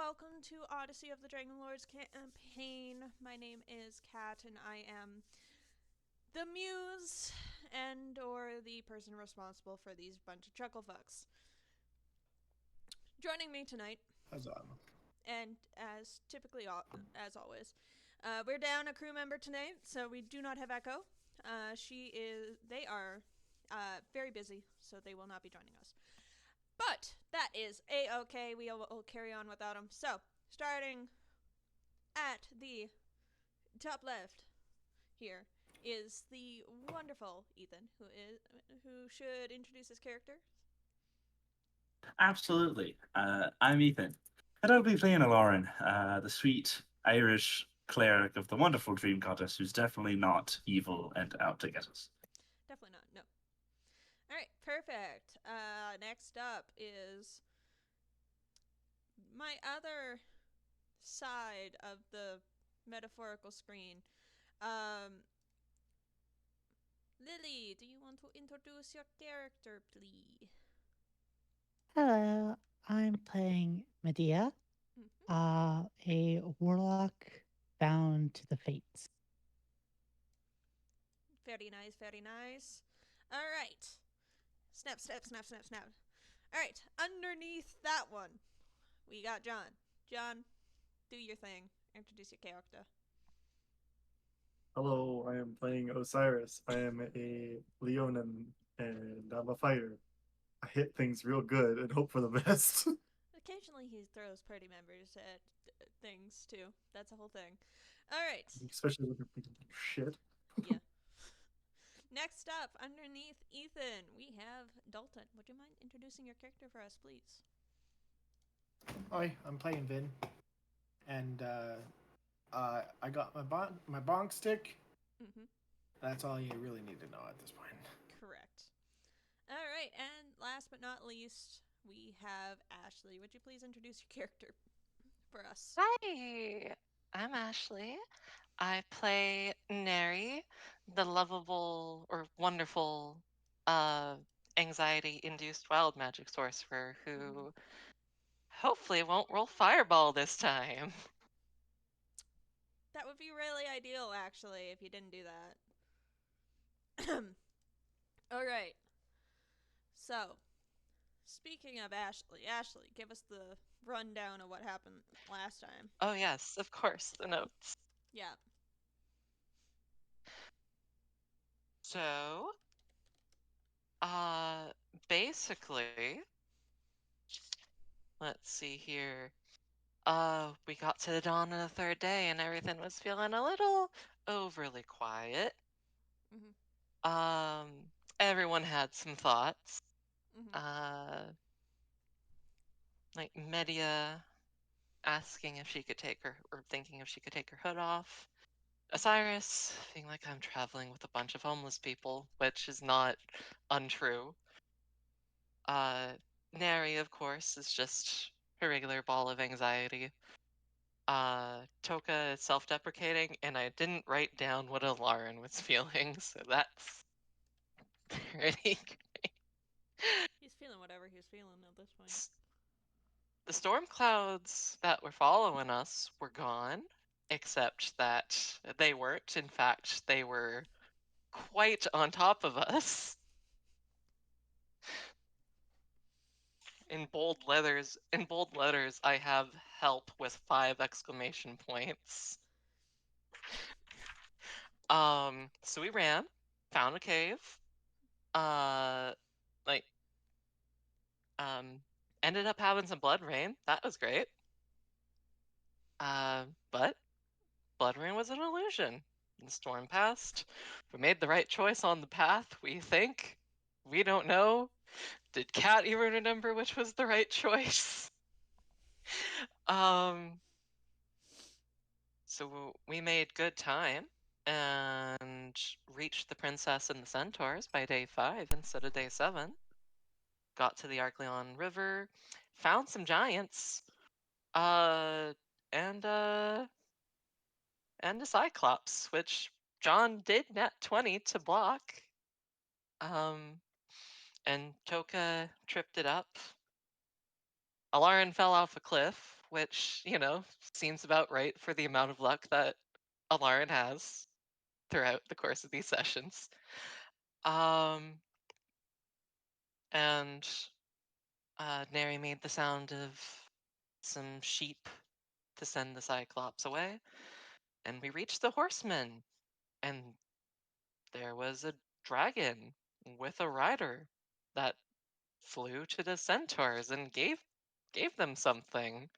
welcome to Odyssey of the Dragonlords campaign. My name is Kat, and I am the muse and or the person responsible for these bunch of chucklefucks. Joining me tonight, Huzzah. and as always, we're down a crew member tonight, so we do not have Echo. They are very busy, so they will not be joining us. But that is a-okay. We'll carry on without them. So, starting at the top left here is the wonderful Ethan, who should introduce his character. Absolutely. I'm Ethan. And I'll be playing Lauren, the sweet Irish cleric of the wonderful Dream Goddess who's definitely not evil and out to get us. Definitely not. No. All right, perfect. Next up is my other side of the metaphorical screen. Um, Lily, do you want to introduce your character, please? Hello, I'm playing Medea, Mm-hmm. a warlock bound to the fates. Very nice, very nice. All right. Snap, snap, snap, snap, snap. All right, underneath that one, we got John. John, do your thing. Introduce your character. Hello, I am playing Osiris. I am a Leonin and I'm a fighter. I hit things real good and hope for the best. Occasionally, he throws party members at things too. That's a whole thing. All right. Especially when they're being shit. Yeah. Next up, underneath Ethan, we have Dalton. Would you mind introducing your character for us, please? Hi, I'm playing Vin, and I got my bonk stick. Mm-hmm. That's all you really need to know at this point. Correct. All right, and last but not least, we have Ashley. Would you please introduce your character for us? Hi, I'm Ashley. I play Neri, the lovable or wonderful uh anxiety-induced wild magic sorcerer Mm-hmm. who hopefully won't roll fireball this time. That would be really ideal, actually, if you didn't do that. All right. So, speaking of Ashley, give us the rundown of what happened last time. Oh yes, of course, the notes. Yeah. So, uh basically, let's see here. We got to the dawn of the third day and everything was feeling a little overly quiet. Mm-hmm. Everyone had some thoughts. Mm-hmm. Uh, like Medea asking if she could take her, or thinking if she could take her hood off. Osiris feeling like I'm traveling with a bunch of homeless people, which is not untrue. Uh, Neri, of course, is just a regular ball of anxiety. Toka is self-deprecating, and I didn't write down what Alarin was feeling, so that's pretty. He's feeling whatever he's feeling at this point. S- The storm clouds that were following us were gone, except that they weren't. In fact, they were quite on top of us. In bold letters, I have help with 5 exclamation points. So we ran, found a cave, uh, like, um, ended up having some blood rain. That was great. But blood rain was an illusion. The storm passed. We made the right choice on the path, we think. We don't know. Did Kat even remember which was the right choice? Um, so we made good time and reached the princess and the centaurs by day 5 instead of day 7. Got to the Arcleon River, found some giants, uh, and uh, and a Cyclops, which John did nat 20 to block. Um, and Toka tripped it up. Alarin fell off a cliff, which, seems about right for the amount of luck that Alarin has throughout the course of these sessions. And Neri made the sound of some sheep to send the Cyclops away. And we reached the horsemen, and there was a dragon with a rider that flew to the centaurs and gave them something.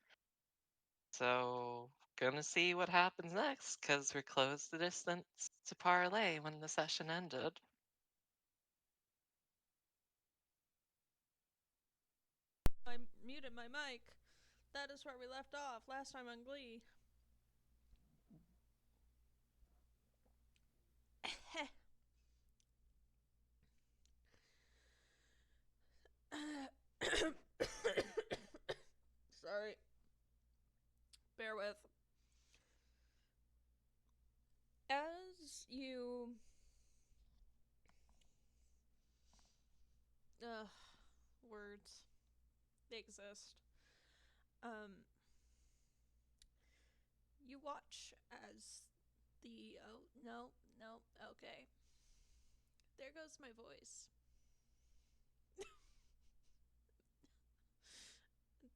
So gonna see what happens next, because we're close the distance to parlay when the session ended. I muted my mic. That is where we left off last time on Glee. Sorry. Bear with. As you... words. They exist. You watch as the... Oh, no, okay. There goes my voice.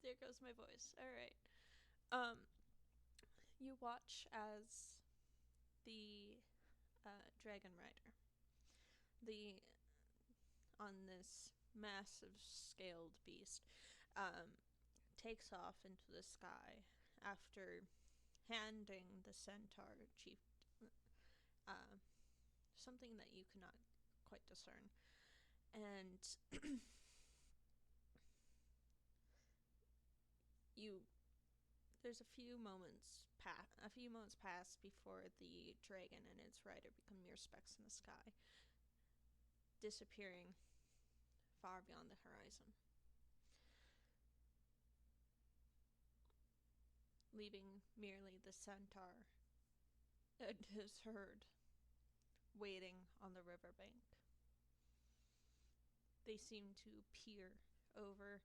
There goes my voice. Alright. You watch as the dragon rider, on this massive scaled beast, takes off into the sky after handing the centaur chief something that you cannot quite discern. And there's a few moments pass before the dragon and its rider become mere specks in the sky, disappearing far beyond the horizon, leaving merely the centaur and his herd waiting on the riverbank. They seem to peer over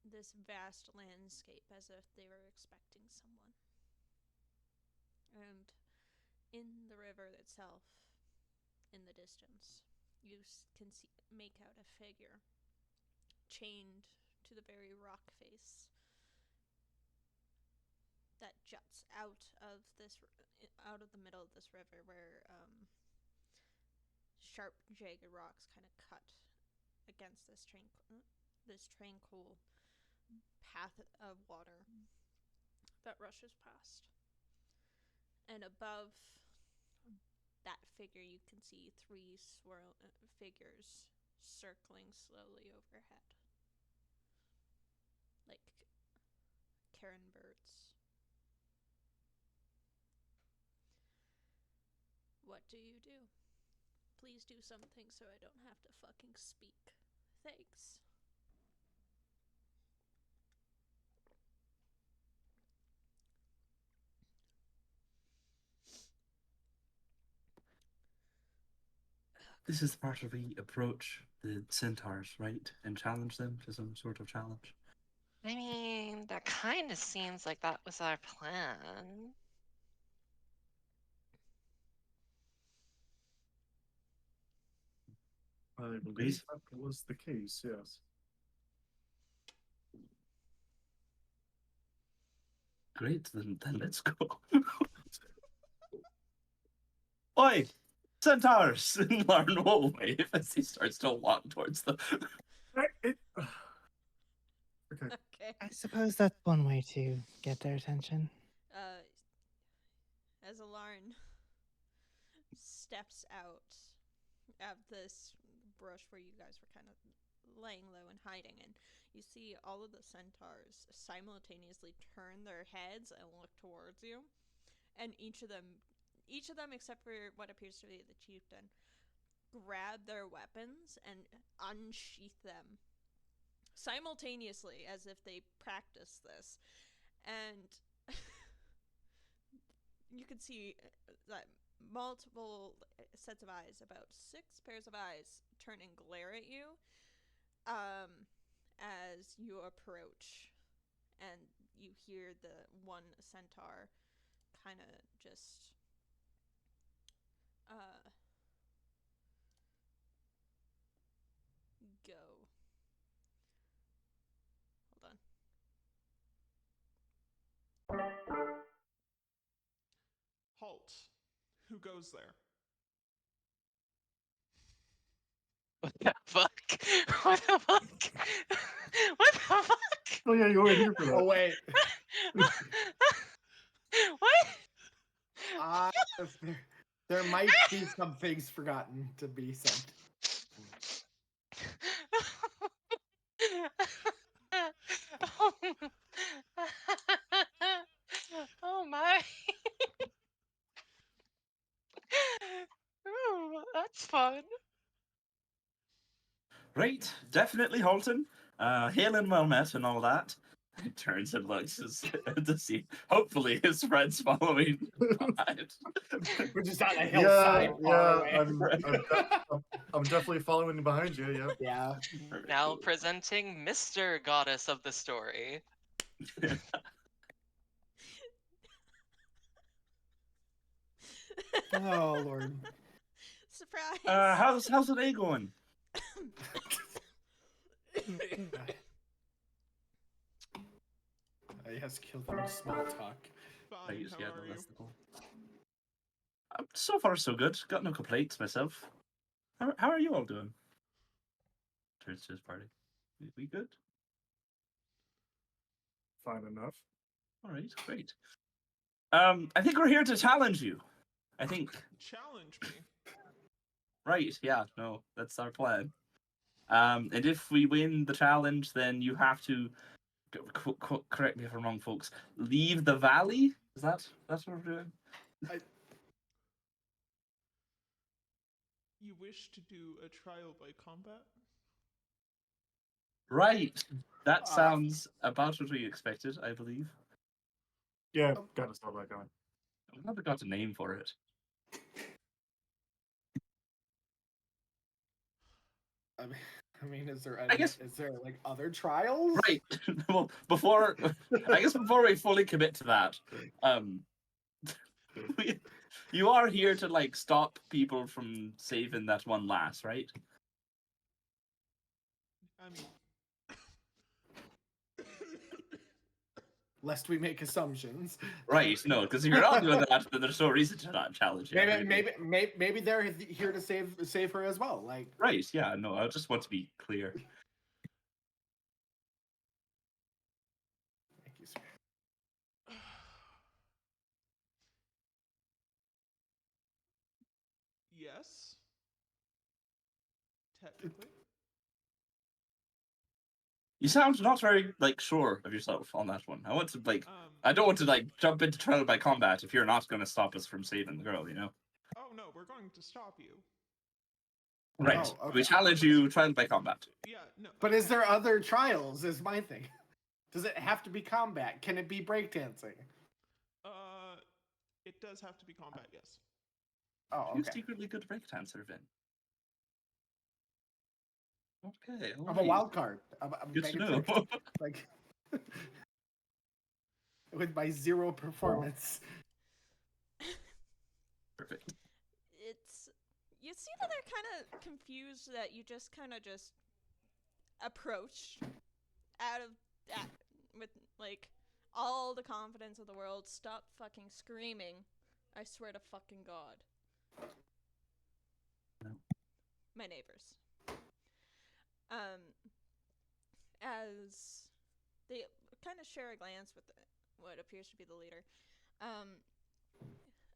this vast landscape as if they were expecting someone. And in the river itself, in the distance, you can make out a figure chained to the very rock face that juts out of the middle of this river, where sharp, jagged rocks kind of cut against this tranquil path of water that rushes past. And above that figure, you can see three figures circling slowly overhead, like Karen birds. What do you do? Please do something so I don't have to fucking speak. Thanks. This is the part where we approach the centaurs, right? And challenge them to some sort of challenge. I mean, that kind of seems like that was our plan. I believe that was the case, yes. Great, then let's go. Oi! Centaurs! And Lauren will wave as he starts to walk towards them. Okay. Okay. I suppose that's one way to get their attention. As Alarin steps out of this brush where you guys were kind of laying low and hiding, and you see all of the centaurs simultaneously turn their heads and look towards you, and each of them except for what appears to be the chieftain, grab their weapons and unsheath them simultaneously, as if they practice this. And you can see that multiple sets of eyes, about 6 pairs of eyes, turn and glare at you as you approach. And you hear the one centaur kind of just go. Hold on. Halt. Who goes there? What the fuck? What the fuck? What the fuck? Oh yeah, you weren't here for that. Oh wait. What? There might be some things forgotten to be said. Oh my. Ooh, that's fun. Right, definitely Halton. Hail and well met and all that. He turns and looks to see. Hopefully, his friends following behind. We're just on a Yeah, hillside. far yeah, away. I'm definitely following behind you. Yeah. Yeah. Now presenting Mr. Goddess of the story. Oh Lord. Surprise! How's the day going? Yes, kill them. Small talk. Fine, how are you? So far, so good. Got no complaints myself. How are you all doing? Turns to his party. We good? Fine enough. All right, great. I think we're here to challenge you. I think. Challenge me. Right, yeah, no, that's our plan. And if we win the challenge, then you have to, correct me if I'm wrong, folks, leave the valley? That's what we're doing? You wish to do a trial by combat? Right, that sounds about what we expected, I believe. Yeah, gotta stop that going. I've never got a name for it. I mean, is there like other trials? Right. Well, before we fully commit to that, you are here to like stop people from saving that one lass, right? I mean, Lest we make assumptions. Right. No, because if you're not doing that, then there's no reason to not challenge you. Maybe they're here to save her as well. Like, Right. Yeah. No, I just want to be clear. thank you, sir. yes. Technically. You sound not very like sure of yourself on that one. I want to like. Um, I don't want to like jump into trial by combat if you're not going to stop us from saving the girl. You know. oh no, we're going to stop you. Right. Oh, okay. We challenge you trial by combat. Yeah, no. But is there other trials? Is my thing. Does it have to be combat? Can it be breakdancing? It does have to be combat, yes. Oh, You're okay. secretly good breakdancer, Vin. Okay. I'm a alright. wild card. I'm Good to making know. sure. Like, with my 0 performance. Perfect. It's you see that they're kind of confused that you just kind of just approached out of that with like all the confidence of the world. Stop fucking screaming! I swear to fucking God. No. My neighbors. As they kind of share a glance with what appears to be the leader.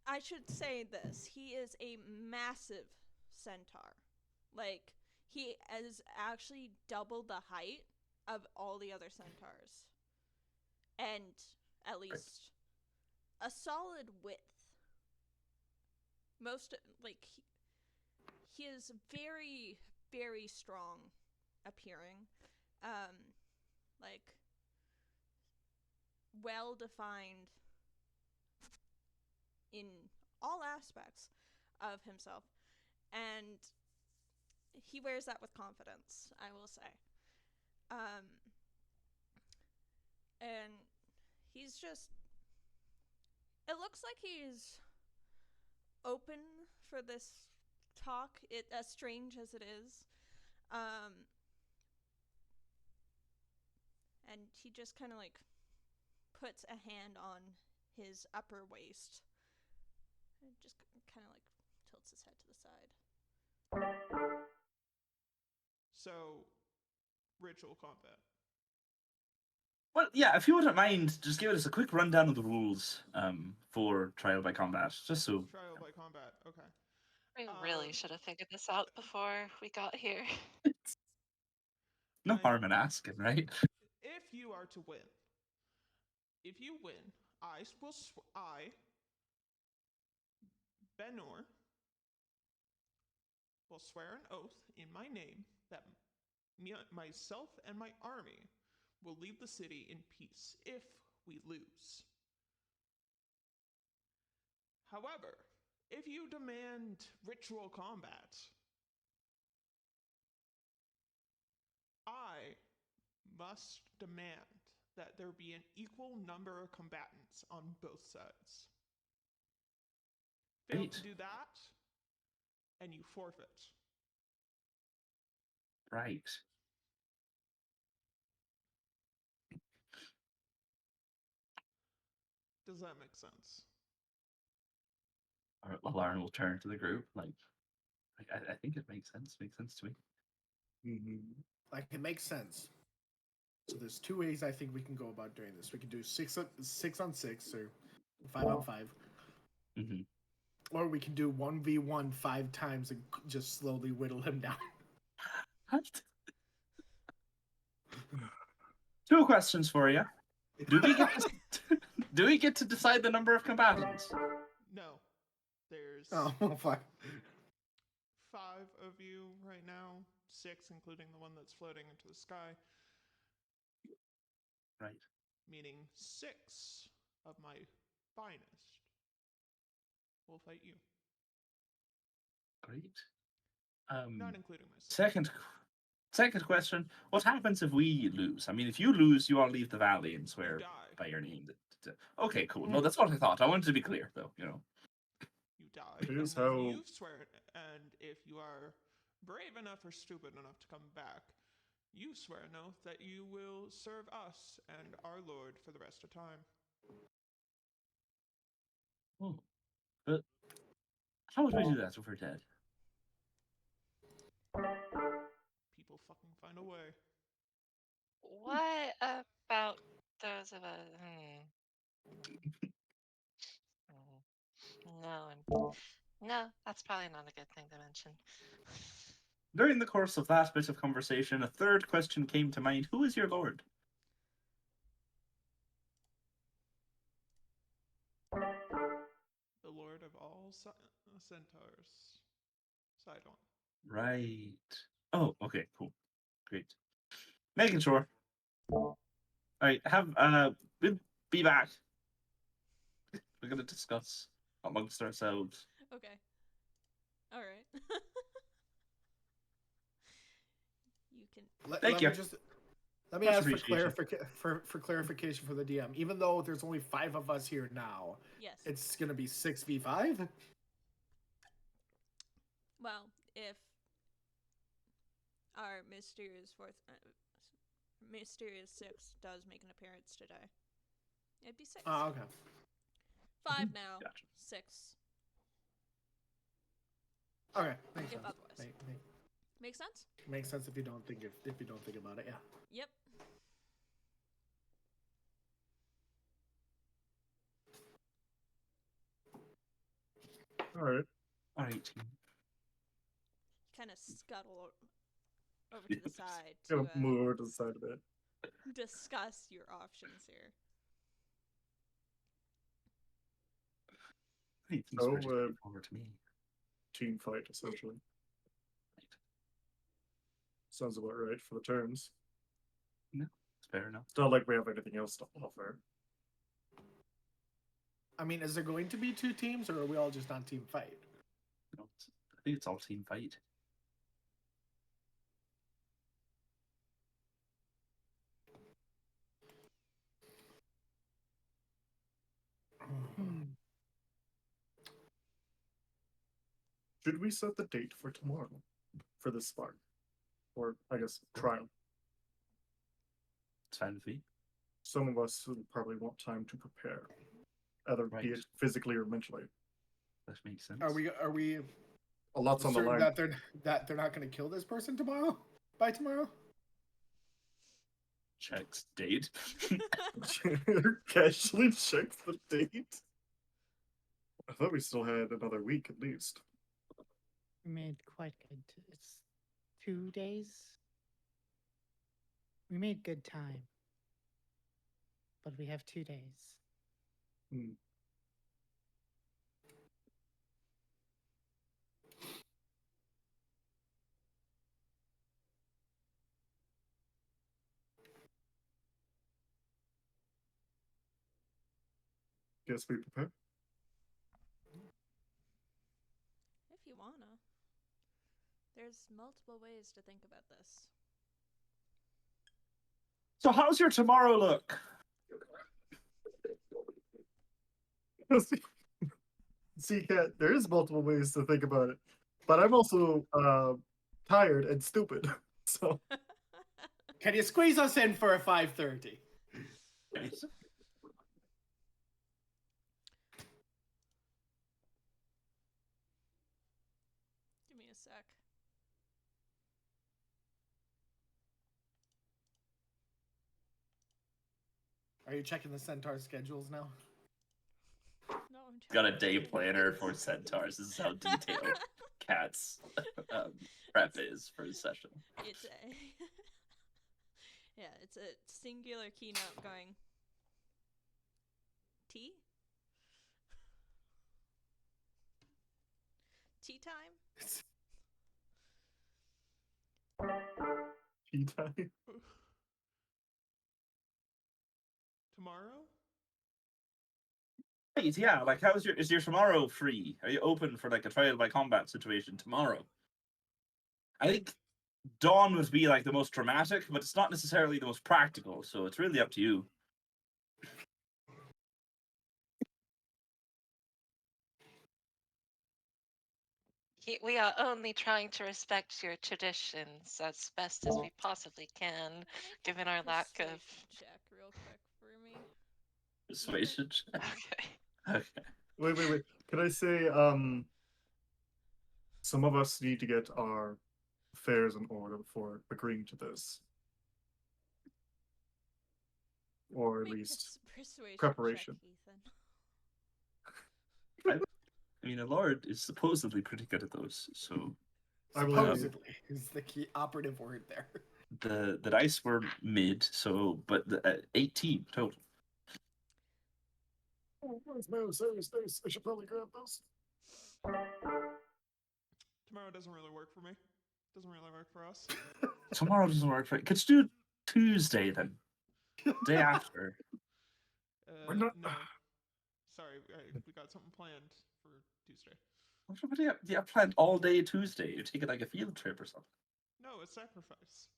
I should say this. He is a massive centaur. Like, he is actually double the height of all the other centaurs. And at least a solid width. Most, like, he is very, very strong appearing. Like, well defined in all aspects of himself, and he wears that with confidence, I will say. And he's just. It looks like he's open for this talk, it as strange as it is. And he just kind of like puts a hand on his upper waist and just kind of like tilts his head to the side. So, ritual combat. Well, yeah, if you wouldn't mind, just give us a quick rundown of the rules for trial by combat, just so. Trial by combat. Okay. We really Um, should have figured this out before we got here. No I- harm in asking, right? If you are to win, if you win, I, Benor, will swear an oath in my name that myself and my army will leave the city in peace if we lose. However, if you demand ritual combat, I must demand that there be an equal number of combatants on both sides. Fail to Right. do that, and you forfeit. Right. Does that make sense? Lauren will turn to the group. I think it makes sense. Makes sense to me. Mm-hmm. Like, it makes sense. So there's two ways I think we can go about doing this. We can do 6-on-6 or 5-on-5, Mm-hmm. or we can do 1v1 5 times and just slowly whittle him down. Two questions for you. Do we get to, do we get to decide the number of combatants? No. There's Oh, fuck. 5 of you right now, 6 including the one that's floating into the sky, Right. meaning 6 of my finest will fight you, Great. not including myself. Second question: what happens if we lose? I mean, if you lose, you all leave the valley and You swear die. by your name. Okay, cool. No, that's what I thought. I wanted to be clear, though. You die. Here's and how- you swear, and if you are brave enough or stupid enough to come back, you swear an oath that you will serve us and our Lord for the rest of time. Oh, but how would we do that if we're dead? People fucking find a way. What about those of us? No, that's probably not a good thing to mention. During the course of that bit of conversation, a third question came to mind: who is your lord? The Lord of all centaurs. Sidon. Right. Oh, okay, cool, great. Making sure. All right, we'll be back. We're gonna discuss amongst ourselves. Okay. All right. You can. Thank you. Let me Much ask appreciation. for clarification for the DM. Even though there's only 5 of us here now, Yes. it's gonna be 6v5. Well, if our mysterious 6 does make an appearance today, it'd be 6. Oh, okay. 5 now. Gotcha. 6. Okay, makes If sense. otherwise. Make sense? Makes sense if you don't think about it. Yeah. Yep. All right. All right. Kind of scuttle over to the side Gonna to move over to the side a bit. discuss your options here. Hey, things Oh, were just over to me. Team fight, essentially. Sounds about right for the terms. It's fair enough. It's not like we have anything else to offer. I mean, is there going to be 2 teams, or are we all just on team fight? I think it's all team fight. Should we set the date for tomorrow for this spark? Or, I guess, trial? It's fine with me. Some of us will probably want time to prepare, either be Right. it physically or mentally. That makes sense. Are we A lot's on the certain line. that they're not going to kill this person tomorrow? By tomorrow? Checks date. Casually checks the date. I thought we still had another week at least. We made quite good. It's 2 days. We made good time. But we have 2 days. Hmm. Guess we prepare. If you wanna. There's multiple ways to think about this. So how's your tomorrow look? See, Kat, there is multiple ways to think about it, but I'm also tired and stupid. So Can you squeeze us in for a 5:30? Nice. Give me a sec. Are you checking the Centaur schedules now? No, I'm Got a trying day to- planner for centaurs. This is how detailed Cat's prep is for the session. It's a yeah, it's a singular keynote going. Tea? Tea time? tea time. Tomorrow? Right, yeah. Like, is your tomorrow free? Are you open for like a trial by combat situation tomorrow? I think dawn would be like the most dramatic, but it's not necessarily the most practical. So it's really up to you. We are only trying to respect your traditions as best as we possibly can, Make a given our lack of. persuasion check real quick for me. Persuasion check. Okay. Okay. Wait. Can I say some of us need to get our affairs in order before agreeing to this. Or at Make a least persuasion preparation. check, Ethan. I mean, a lord is supposedly pretty good at those. So I will Supposedly is the key operative word there. the dice were mid. So, but the 18 total. Oh, where's my Osiris dice? I should probably grab those. Tomorrow doesn't really work for me. Doesn't really work for us. Tomorrow doesn't work for you. Could you do Tuesday then? Day after. We're not- No. Sorry, we got something planned for Tuesday. What do you have planned all day Tuesday? You're taking like a field trip or something. No, it's sacrifice.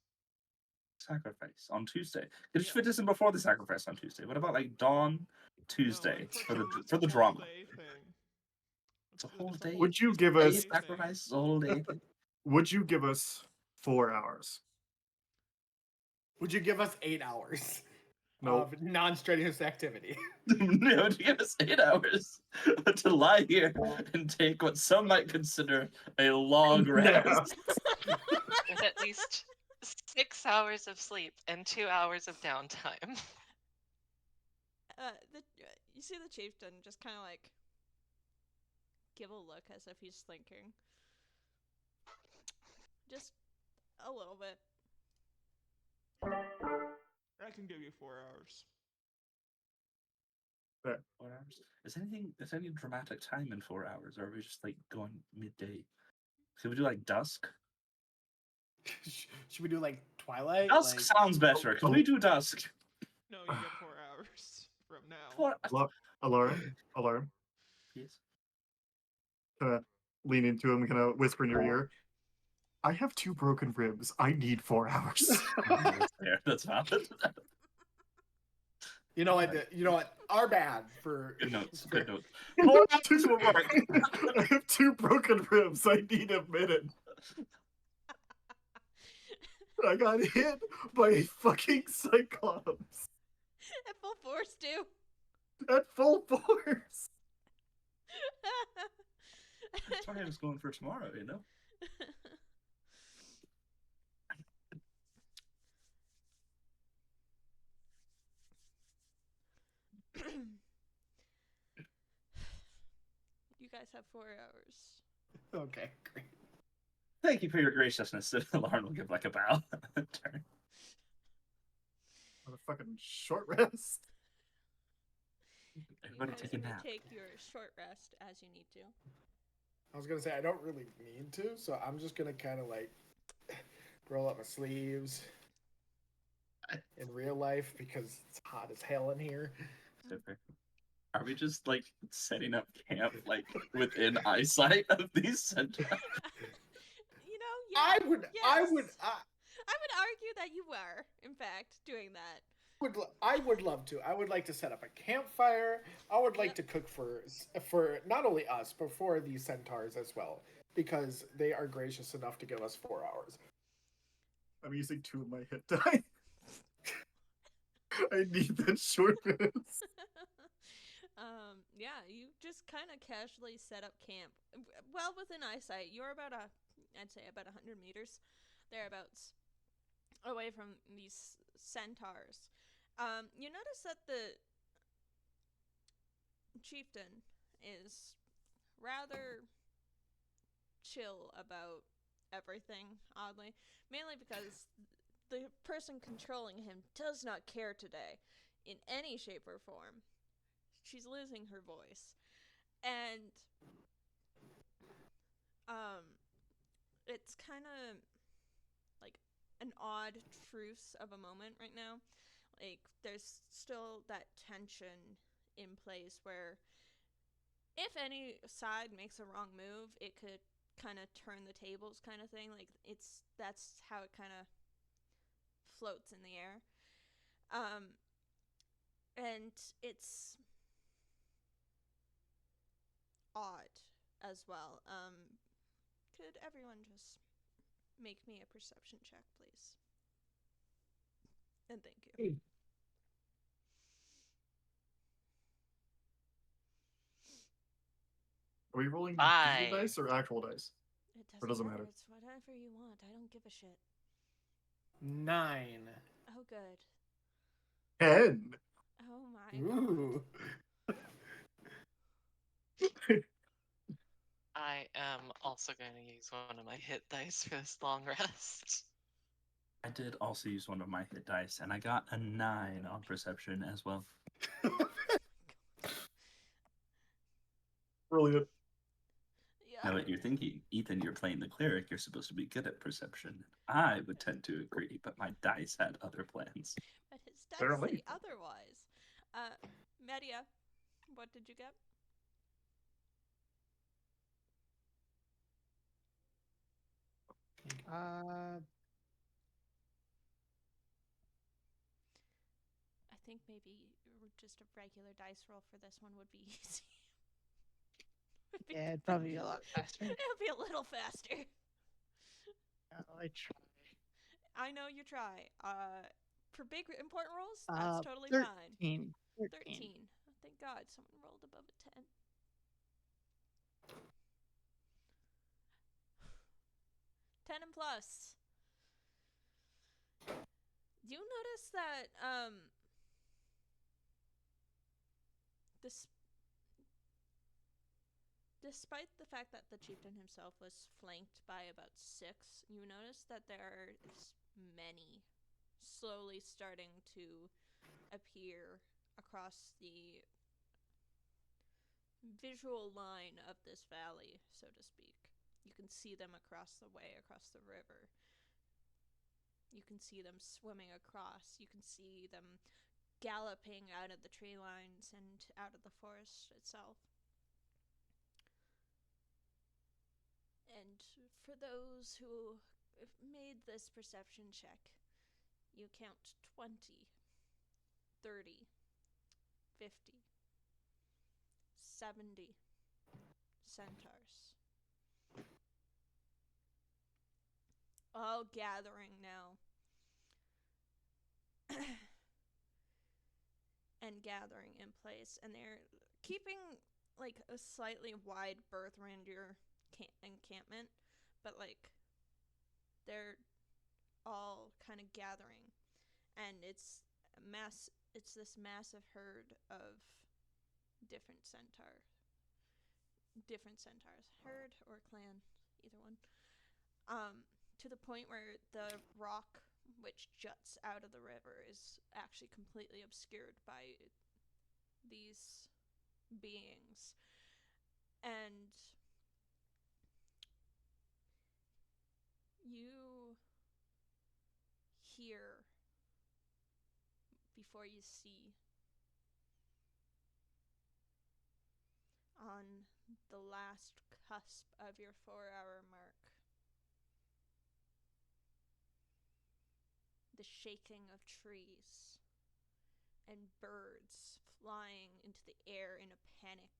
Sacrifice on Tuesday. Could you Yeah. fit this in before the sacrifice on Tuesday? What about like dawn Tuesday for the drama? Day thing. It's a whole day. Would you give Day us- sacrifice is a whole day thing. Would you give us 4 hours? Would you give us 8 hours No. of non-strenuous activity? No, to give us 8 hours to lie here and take what some might consider a long rest. With at least 6 hours of sleep and 2 hours of downtime. You see the chieftain just kind of like give a look as if he's thinking. Just a little bit. I can give you 4 hours. 4 hours. Is any dramatic time in 4 hours, or are we just like going midday? Should we do like dusk? Should we do like Twilight? Dusk Like, sounds better. Can we do dusk? No, you get 4 hours from now. What? Alarm. Yes. Kind of lean into him, kind of whisper in your ear. I have 2 broken ribs. I need 4 hours. That's fair. That's valid. You know what? You know what? Our bad for. Good notes. for- Good notes. Hold on to some work. I have 2 broken ribs. I need a minute. I got hit by a fucking Cyclops At full force, too. at full force. That's why I was going for tomorrow, you know? You guys have 4 hours. Okay, great. Thank you for your graciousness. Lauren will give like a bow. Turn. On a fucking short rest. Everybody you guys take a may nap. take your short rest as you need to. I was gonna say I don't really mean to, so I'm just gonna kind of like roll up my sleeves in real life because it's hot as hell in here. Super. Are we just like setting up camp like within eyesight of these centaurs? You know, yeah. I would I would argue that you were, in fact, doing that. I would love to. I would like to set up a campfire. I would like Yep. to cook for not only us but for these centaurs as well, because they are gracious enough to give us 4 hours. I'm using 2 of my hit die. I need that short rest. Yeah, you just kind of casually set up camp. Well, within eyesight, you're about I'd say about 100 meters, thereabouts, away from these centaurs. You notice that the chieftain is rather chill about everything, oddly. Mainly because the person controlling him does not care today in any shape or form. She's losing her voice. And it's kind of like an odd truce of a moment right now. Like there's still that tension in place where if any side makes a wrong move, it could kind of turn the tables kind of thing. Like that's how it kind of floats in the air. And it's odd as well. Could everyone just make me a perception check, please? And thank you. Are we rolling Five. digital dice or actual dice? It doesn't matter? It's whatever you want. I don't give a shit. 9. Oh, good. 10. Oh my god. Ooh. I am also going to use one of my hit dice for this long rest. I did also use one of my hit dice, and I got a 9 on perception as well. Brilliant. Yeah. Now that you're thinking, Ethan, you're playing the cleric, you're supposed to be good at perception. I would tend to agree, but my dice had other plans. But his dice Apparently. say otherwise. Media, what did you get? I think maybe just a regular dice roll for this one would be easy. Yeah, it'd probably be a lot faster. It'll be a little faster. Oh, I try. I know you try. For big important rolls, that's totally 13. fine. 13. 13. Thank God someone rolled above a 10. 10 and plus. You notice that this despite the fact that the chieftain himself was flanked by about 6, you notice that there is many slowly starting to appear across the visual line of this valley, so to speak. You can see them across the way, across the river. You can see them swimming across. You can see them galloping out of the tree lines and out of the forest itself. And for those who made this perception check, you count 20, 30, 50, 70 centaurs. All gathering now. And gathering in place. And they're keeping like a slightly wide berth around your encampment. But like they're all kind of gathering. And it's this massive herd of different centaurs. Herd or clan, either one. To the point where the rock which juts out of the river is actually completely obscured by these beings. And you hear before you see on the last cusp of your 4-hour mark the shaking of trees and birds flying into the air in a panic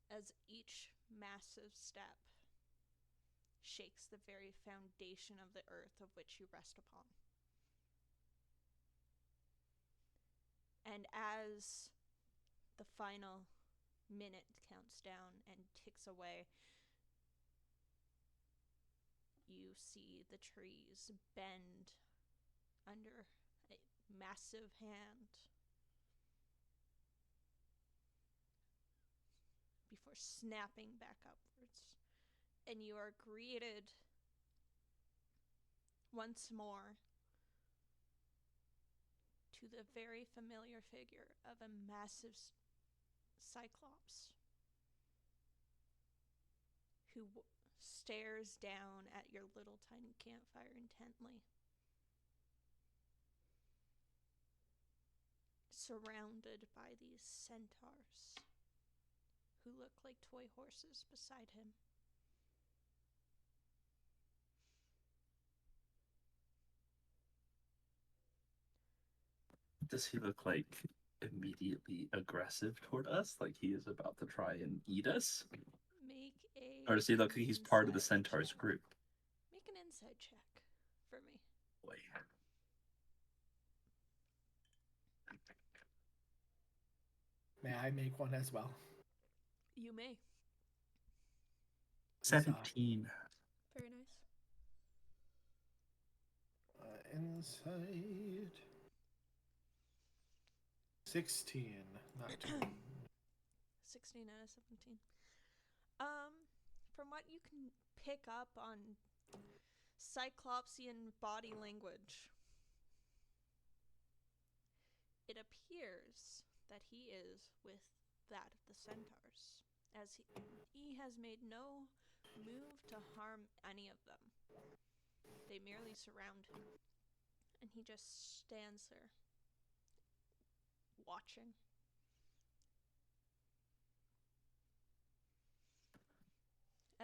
as each massive step shakes the very foundation of the earth of which you rest upon. And as the final minute counts down and ticks away, you see the trees bend under a massive hand before snapping back upwards. And you are greeted once more to the very familiar figure of a massive Cyclops who stares down at your little tiny campfire intently, surrounded by these centaurs who look like toy horses beside him. Does he look like immediately aggressive toward us? Like he is about to try and eat us? Make a Or does he look like he's part of the insight centaur's check. group? Make an insight check for me. Boy. May I make one as well? You may. 17. Very nice. Insight. 16, not 10. 16 out of 17. From what you can pick up on Cyclopsian body language, it appears that he is with that of the centaurs, as he has made no move to harm any of them. They merely surround him, and he just stands there, watching.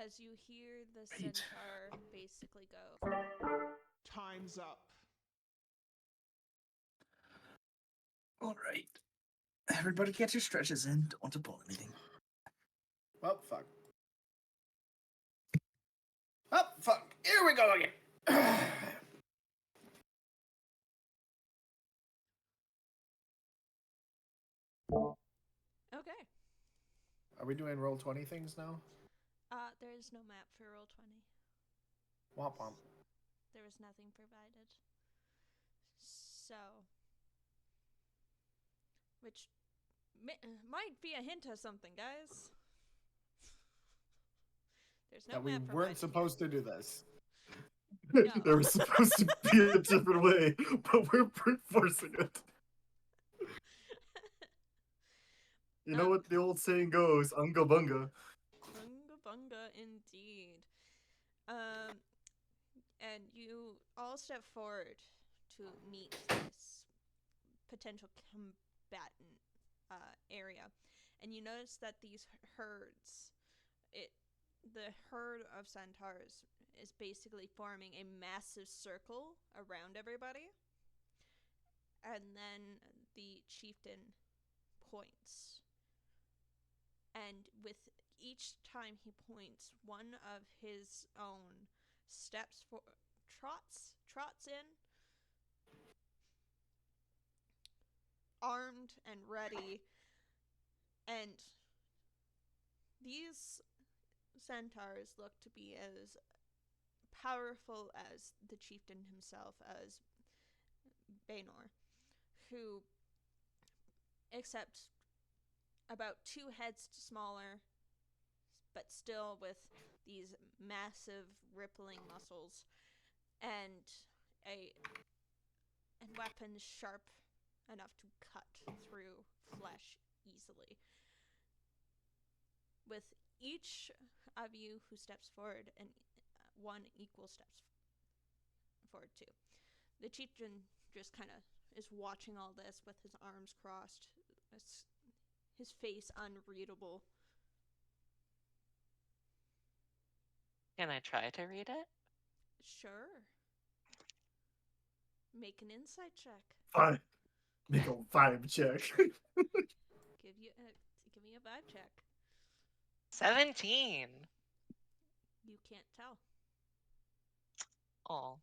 As you hear the centaur basically go, Time's up. All right. Everybody get your stretches in. Don't want to pull anything. Oh, fuck. Oh, fuck. Here we go again. okay. Are we doing roll 20 things now? There is no map for Roll20. Womp womp. There is nothing provided. So, which might be a hint of something, guys. There's no That we map weren't provided supposed to do this. No. There was supposed to be a different way, but we're brute forcing it. You know what the old saying goes, unga bunga. Bunga bunga indeed. And you all step forward to meet this potential combatant area, and you notice that these herds, the herd of centaurs is basically forming a massive circle around everybody, and then the chieftain points. And with each time he points, one of his own trots in, armed and ready. And these centaurs look to be as powerful as the chieftain himself, as Baynor, who, except about 2 heads smaller, but still with these massive rippling muscles, and weapons sharp enough to cut through flesh easily. With each of you who steps forward, and one equal steps forward too, the chieftain just kind of is watching all this with his arms crossed, his face unreadable. Can I try to read it? Sure. Make an insight check. Fine. Make a vibe check. Give me a vibe check. 17. You can't tell. Oh.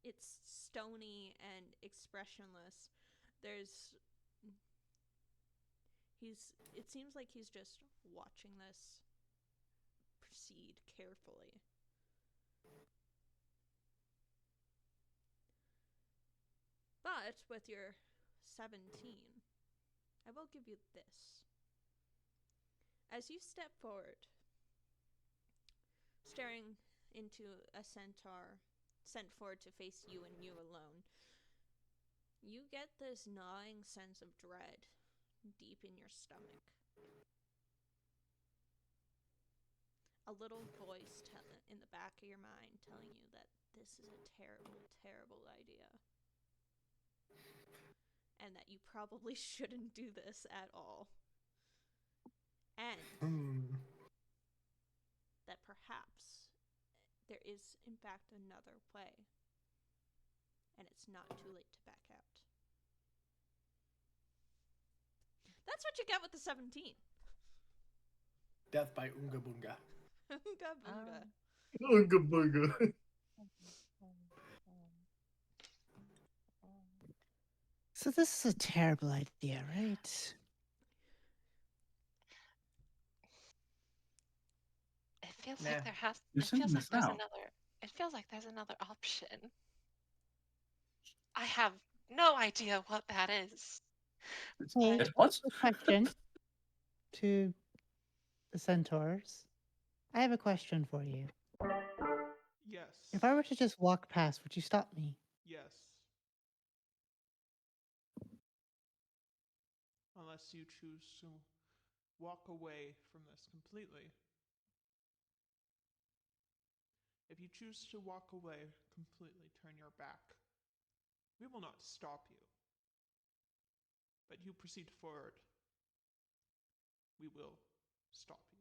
It's stony and expressionless. It seems like he's just watching this proceed carefully. But with your 17, I will give you this. As you step forward, staring into a centaur sent forward to face you and you alone, you get this gnawing sense of dread deep in your stomach. A little voice in the back of your mind telling you that this is a terrible, terrible idea. And that you probably shouldn't do this at all. And that perhaps there is, in fact, another way. And it's not too late to back out. That's what you get with the 17. Death by Unga Bunga. Oonga boonga. Ooga booga. So this is a terrible idea, right? It feels Nah. like there has. You're It saying feels like this there's now. another. It feels like there's another option. I have no idea what that is. Hey, It what? a question to the centaurs. I have a question for you. Yes. If I were to just walk past, would you stop me? Yes. Unless you choose to walk away from this completely. If you choose to walk away completely, turn your back, we will not stop you. But you proceed forward, we will stop you.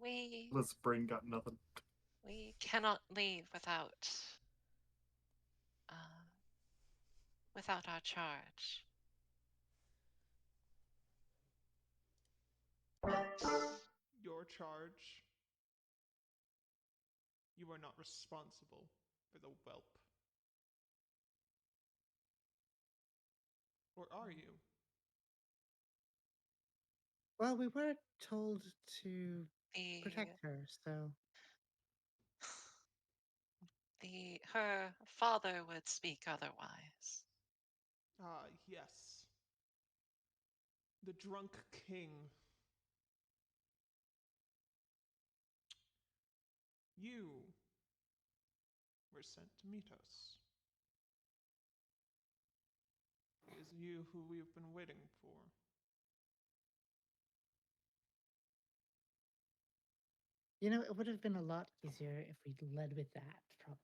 We This brain got nothing. cannot leave without uh, without our charge. But Your charge, you are not responsible for the whelp. Or are you? Well, we were told to the protect her, so her father would speak otherwise. Ah, yes. The drunk king. You were sent to meet us. It is you who we've been waiting for. you know it would have been a lot easier if we'd led with that, probably.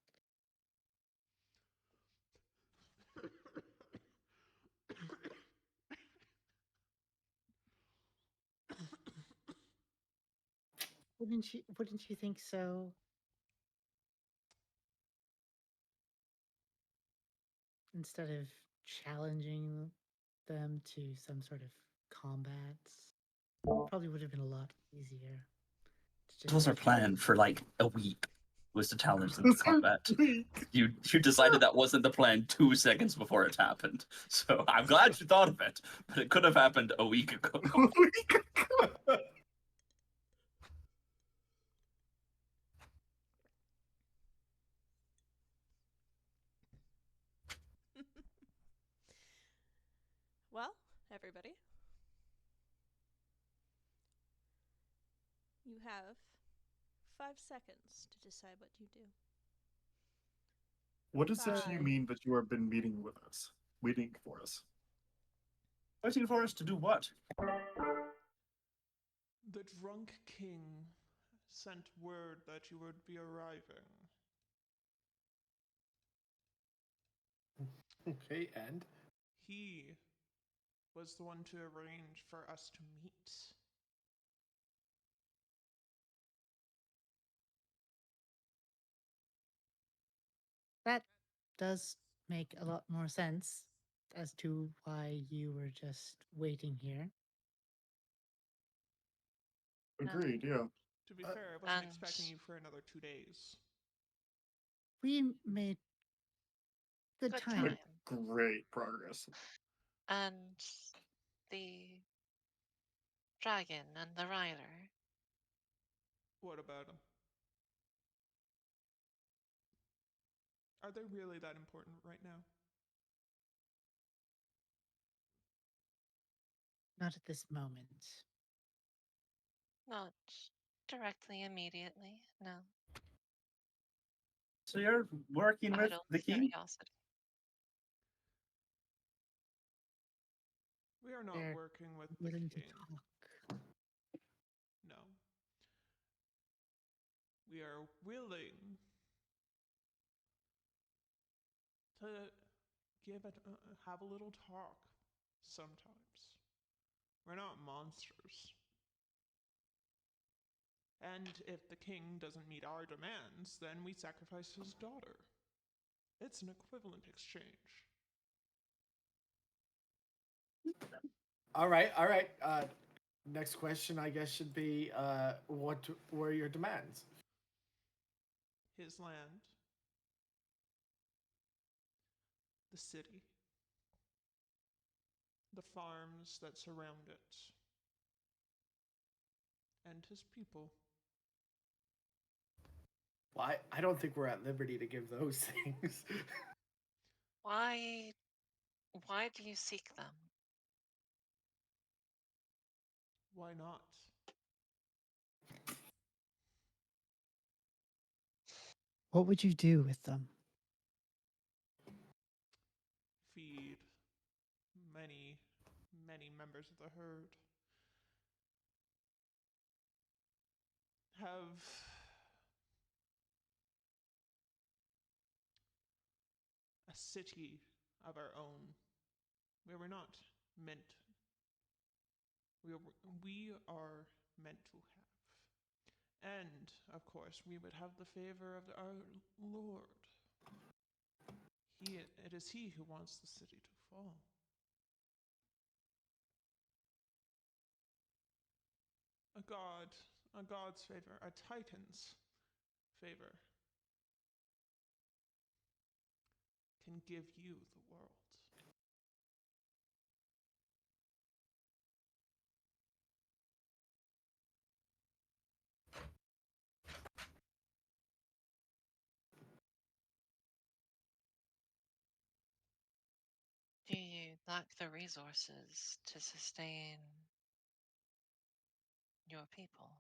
Wouldn't you think so? Instead of challenging them to some sort of combats, probably would have been a lot easier. It was our plan for like a week, was to challenge them to Those are combat. weak. You decided that wasn't the plan 2 seconds before it happened. So I'm glad you thought of it, but it could have happened a week ago. Well, everybody, you have 5 seconds to decide what you do. What does it you Five. mean that you have been meeting with us? Waiting for us. Waiting for us to do what? The drunk king sent word that you would be arriving. Okay, and He was the one to arrange for us to meet. That does make a lot more sense as to why you were just waiting here. Agreed, yeah. To be Uh, fair, I wasn't and expecting you for another 2 days. We made good Good time. time. Great progress. And the dragon and the rider. What about them? Are they really that important right now? Not at this moment. Not directly immediately, no. So you're working with Idle the king? curiosity. We are not They're working with the willing to king. talk. No. We are willing to have a little talk sometimes. We're not monsters. And if the king doesn't meet our demands, then we sacrifice his daughter. It's an equivalent exchange. all right, all right. Next question, I guess, should be what were your demands? His land, the city, the farms that surround it, and his people. Well, I don't think we're at liberty to give those things. Why do you seek them? Why not? What would you do with them? Feed many, many members of the herd. Have a city of our own where we're not meant. We are meant to have. And, of course, we would have the favor of our Lord. It is he who wants the city to fall. A god's favor, a titan's favor can give you the world. Do you lack the resources to sustain your people?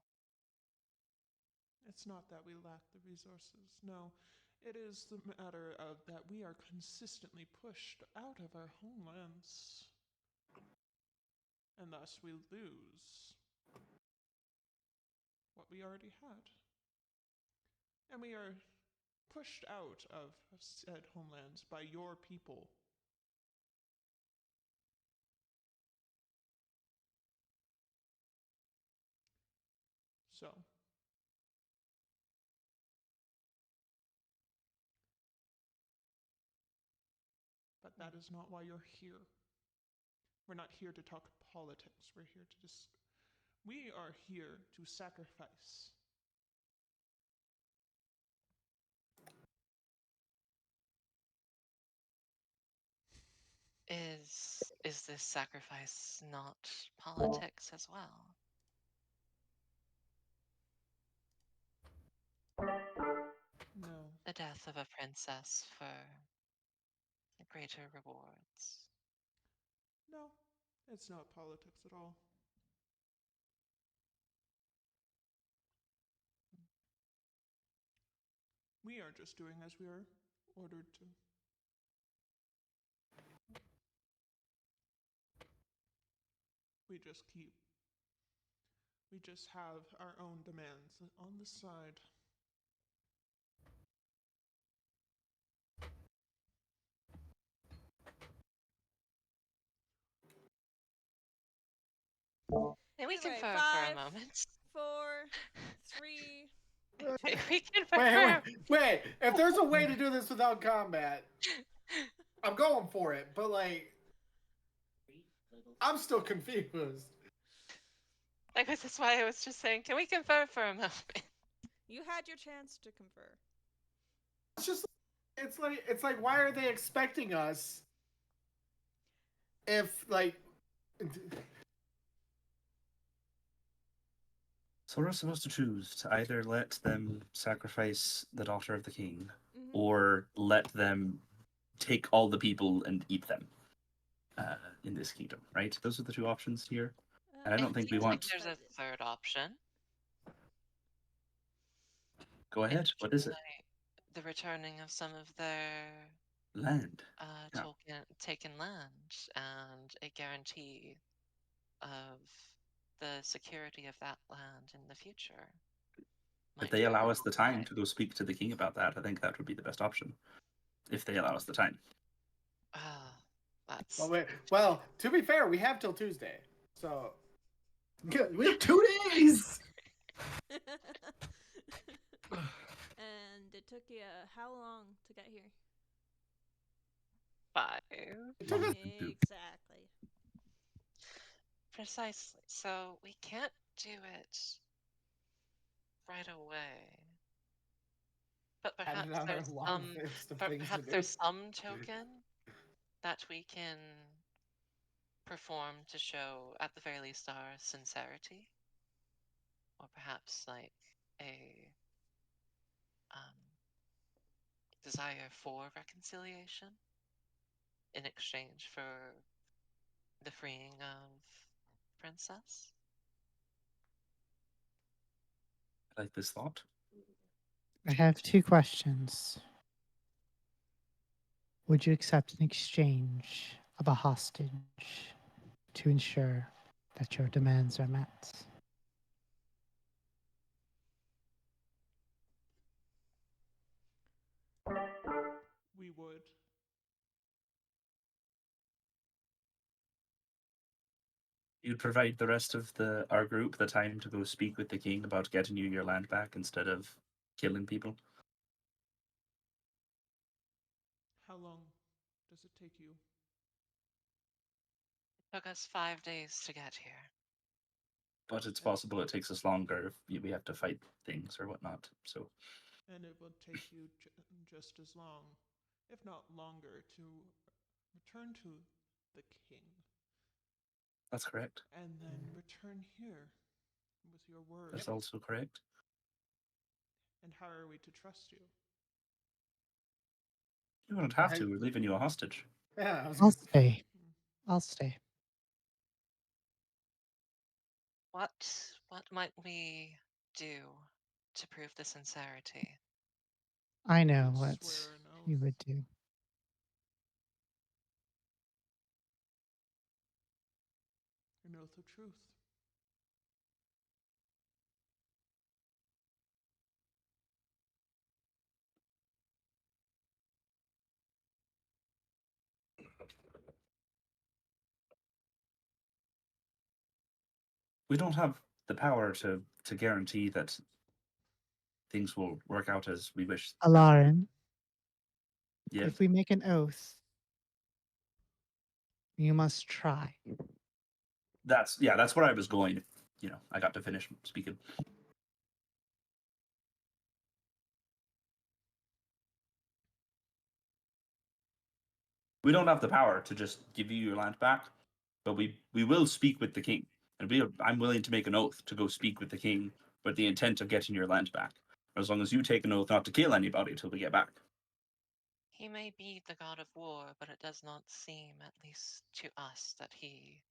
It's not that we lack the resources, no. It is the matter of that we are consistently pushed out of our homelands. And thus we lose what we already had. And we are pushed out of said homelands by your people. So, That is not why you're here. We're not here to talk politics. We're here to We are here to sacrifice. Is this sacrifice not politics as well? No. The death of a princess for greater rewards. No, it's not politics at all. We are just doing as we are ordered to. We just have our own demands on the side. Can we Anyway, confer for a 5, moment? 4, 3. May we Wait, confirm? wait. If there's a way to do this without combat, I'm going for it. But like, I'm still confused. Like, that's why I was just saying, can we confer for a moment? You had your chance to confer. It's just, it's like, why are they expecting us? If like, So we're supposed to choose to either let them sacrifice the daughter of the king, Mhm. or let them take all the people and eat them in this kingdom, right? Those are the two options here. And I don't think we seems like want. there's a third option. Go ahead. What is it? Like the returning of some of their Land. Yeah. taken land and a guarantee of the security of that land in the future. If they allow us the time to go speak to the king about that, I think that would be the best option. If they allow us the time. That's. well, wait, well, to be fair, we have till Tuesday, so We have 2 days. And it took you how long to get here? 5. it took us. Exactly. Precisely. So we can't do it right away. But perhaps Added on our there's long list of things to perhaps do. there's some token that we can perform to show, at the very least, our sincerity, or perhaps like a desire for reconciliation in exchange for the freeing of princess. I like this thought. I have 2 questions. Would you accept an exchange of a hostage to ensure that your demands are met? We would. You'd provide the rest of our group the time to go speak with the king about getting you your land back instead of killing people. How long does it take you? It took us 5 days to get here. But it's possible it takes us longer if we have to fight things or whatnot. So. And it will take you just as long, if not longer, to return to the king. That's correct. And then return here with your word. That's also correct. And how are we to trust you? You don't have to. We're leaving you a hostage. Yeah, I was I'll gonna say. stay. I'll stay. What might we do to prove the sincerity? I know would what swear an oath. you would do. An oath of truth. We don't have the power to guarantee that things will work out as we wish. Alarin, Yes. if we make an oath, You must try. That's where I was going. I got to finish speaking. We don't have the power to just give you your land back, but we will speak with the king, and I'm willing to make an oath to go speak with the king with the intent of getting your land back, as long as you take an oath not to kill anybody till we get back. He may be the god of war, but it does not seem, at least to us, that he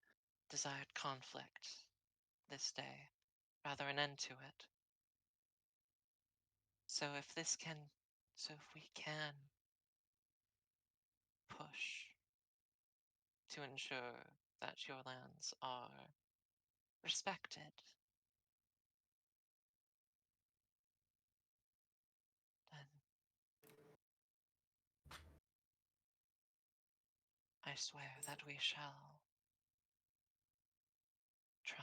desired conflict this day, rather an end to it. So if we can push to ensure that your lands are respected, then I swear that we shall try.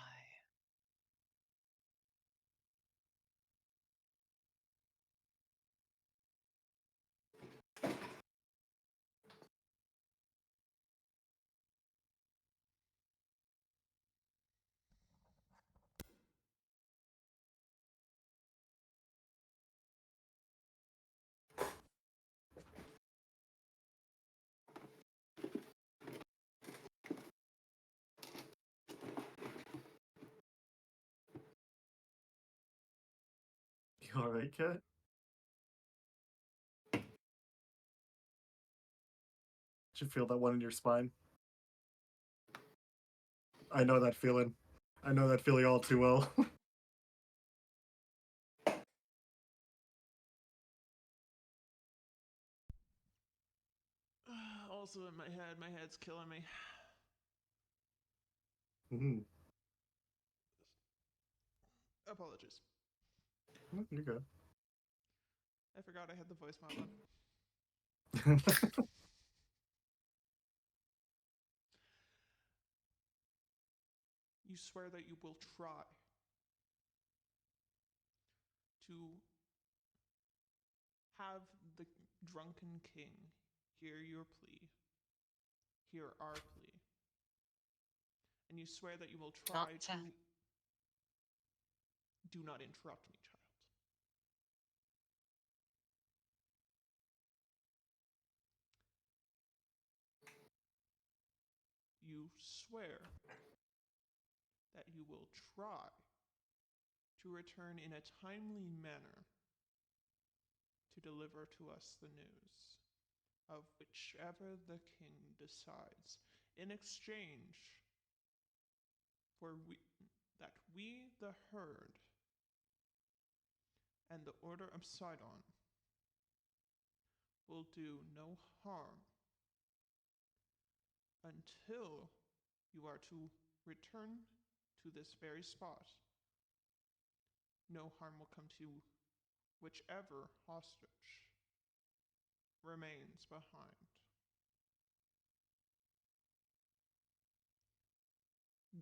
You alright, Cat? Did you feel that one in your spine? I know that feeling. I know that feeling all too well. Also in my head's killing me. Mm-hmm. Apologies. You're good. I forgot I had the voice mod on. You swear that you will try to have the drunken king hear your plea, hear our plea, and you swear that you will try to do not interrupt me, child. You swear that you will try to return in a timely manner to deliver to us the news of whichever the king decides, in exchange for that we, the herd, and the Order of Sidon will do no harm until you are to return to this very spot. No harm will come to whichever hostage remains behind.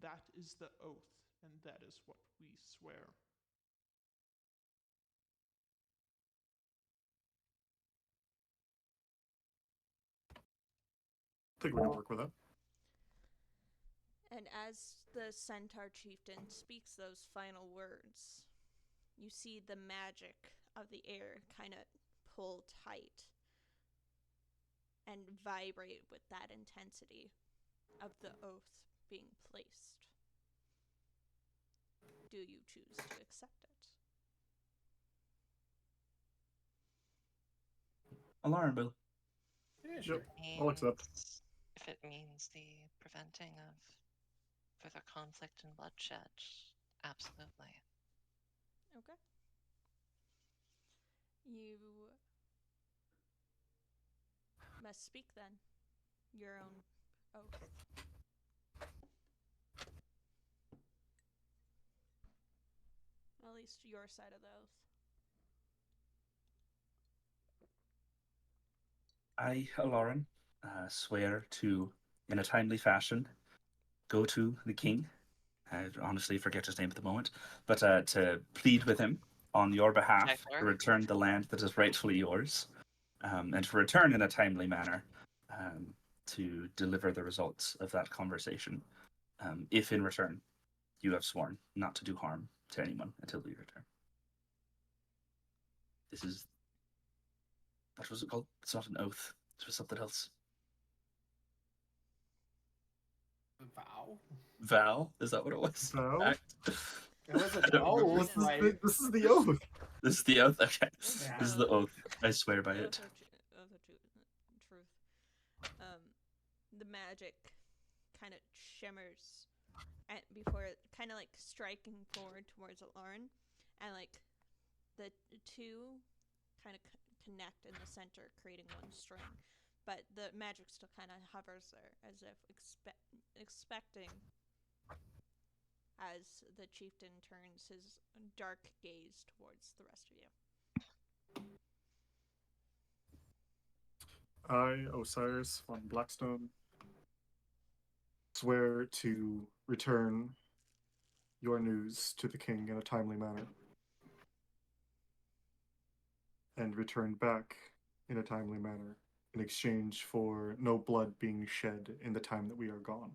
That is the oath, and that is what we swear. I think we can work with that. And as the centaur chieftain speaks those final words, you see the magic of the air kind of pull tight and vibrate with that intensity of the oath being placed. Do you choose to accept it? Alarm bell. Yeah, sure. I'll accept. If it means the preventing of further conflict and bloodshed, absolutely. Okay. You must speak then your own oath. At least your side of the oath. I, Lauren, swear to, in a timely fashion, go to the king. I honestly forget his name at the moment, but to plead with him on your behalf to return the land that is rightfully yours, and to return in a timely manner. to deliver the results of that conversation, if in return you have sworn not to do harm to anyone until we return. This is... what was it called? It's not an oath. It was something else. Vow? Vow? Is that what it was? Vow? Act? It was an I don't remember. oath, like This is the oath. This is the oath? Okay. Yeah. This is the oath. I swear by it. Of a truth. The magic kind of shimmers before kind of like striking forward towards Lauren, and like the two kind of connect in the center, creating one string. But the magic still kind of hovers there, as if expecting, as the chieftain turns his dark gaze towards the rest of you. I, Osiris von Blackstone, swear to return your news to the king in a timely manner, and return back in a timely manner in exchange for no blood being shed in the time that we are gone.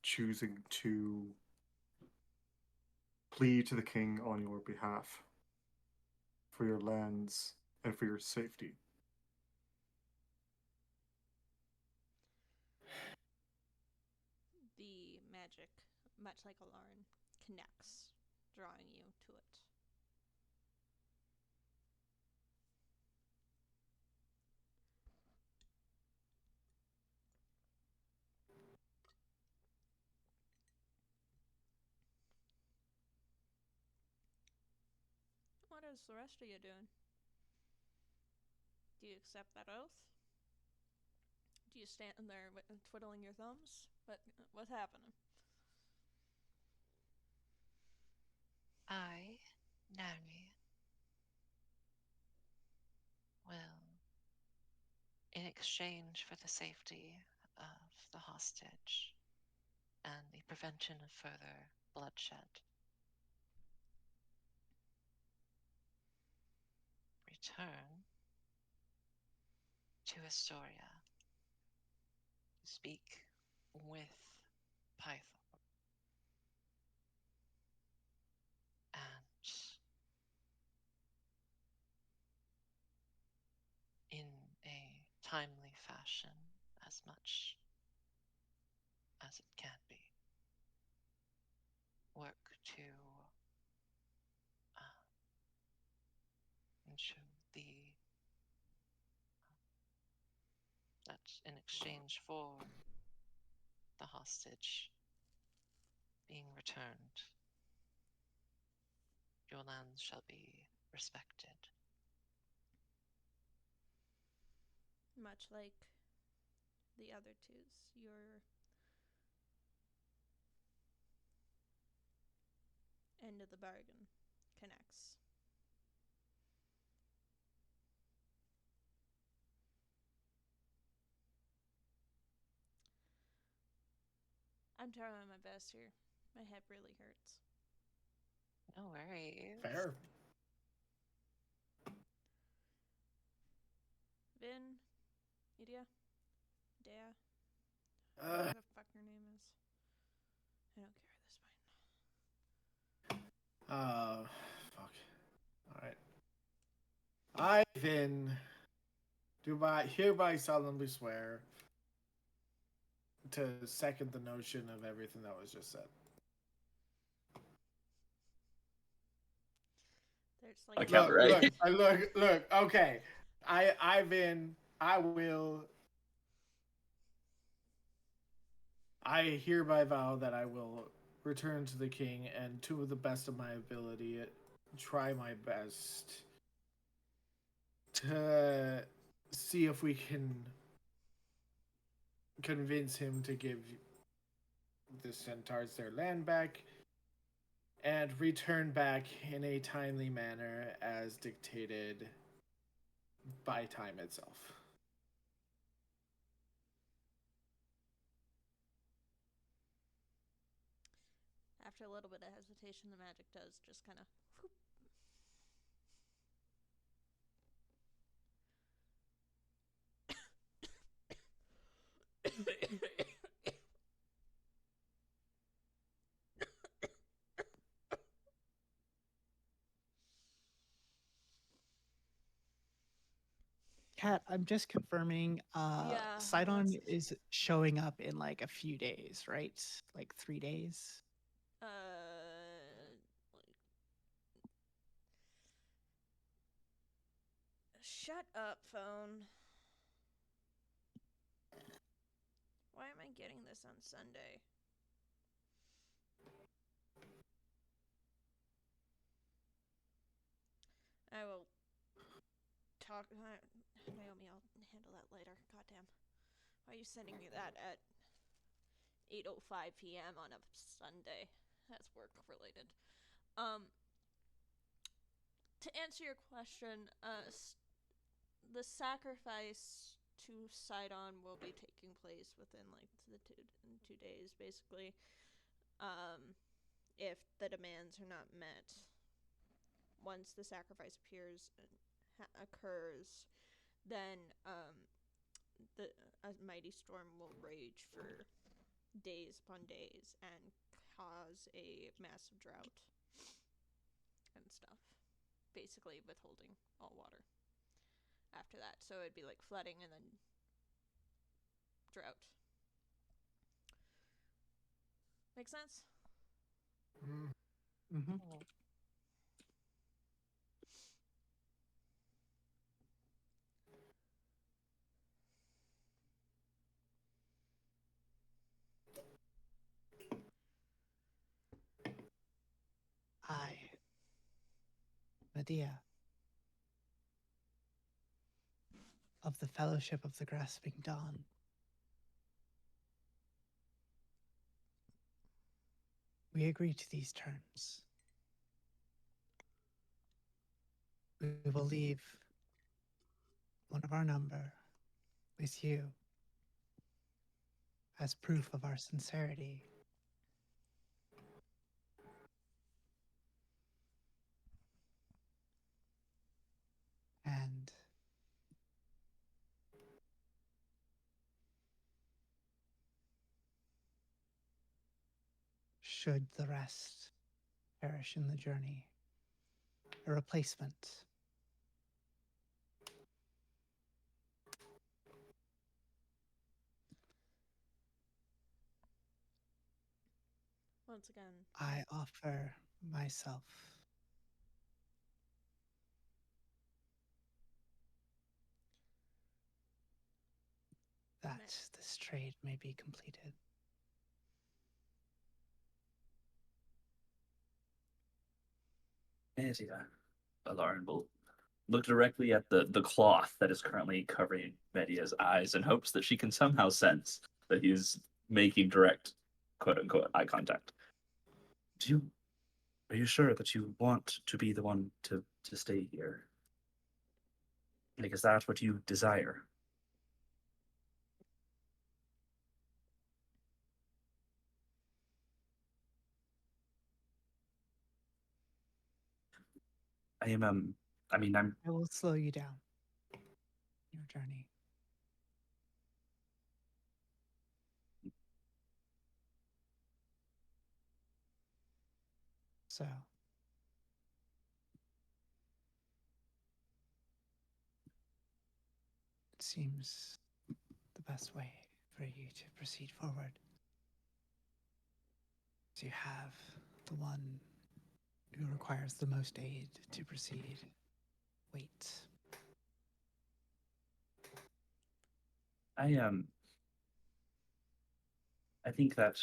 Choosing to plead to the king on your behalf for your lands and for your safety. The magic, much like Alarin, connects, drawing you to it. What is the rest of you doing? Do you accept that oath? Do you stand there twiddling your thumbs? What's happening? I, Nari, will, in exchange for the safety of the hostage and the prevention of further bloodshed, return to Astoria to speak with Python and in a timely fashion, as much as it can be, work to ensure that in exchange for the hostage being returned, your lands shall be respected. Much like the other twos, your end of the bargain connects. I'm trying my best here. My head really hurts. No worries. fair. Vin, Idia, Dea, whatever the fuck your name is. I don't care at this point. Fuck. Alright. I, Vin, hereby solemnly swear to second the notion of everything that was just said. There's I like can't right. Look. Okay, I hereby vow that I will return to the king and, to the best of my ability, try my best to see if we can convince him to give the centaurs their land back and return back in a timely manner as dictated by time itself. after a little bit of hesitation, the magic does just kind of. Kat, I'm just confirming. Yeah, Sidon let's- is showing up in like a few days, right? Like 3 days. Shut up, phone. Why am I getting this on Sunday? I will talk. Naomi, I'll handle that later. Goddamn. Why are you sending me that at 8:05 p.m. on a Sunday? That's work related. To answer your question, the sacrifice to Sidon will be taking place within like the 2 days, basically. If the demands are not met, once the sacrifice occurs, then a mighty storm will rage for days upon days and cause a massive drought and stuff. Basically, withholding all water after that. So it'd be like flooding and then drought. Make sense? Mm-hmm. I, Medea, of the Fellowship of the Grasping Dawn, we agree to these terms. We will leave one of our number with you as proof of our sincerity. And should the rest perish in the journey, a replacement Once again, I offer myself. That this trade may be completed. Medea, Alarin will look directly at the cloth that is currently covering Medea's eyes in hopes that she can somehow sense that he's making direct, quote unquote, eye contact. Are you sure that you want to be the one to stay here? Like, is that what you desire? I'm I will slow you down in your journey. So, it seems the best way for you to proceed forward is you have the one who requires the most aid to proceed. Wait. I think that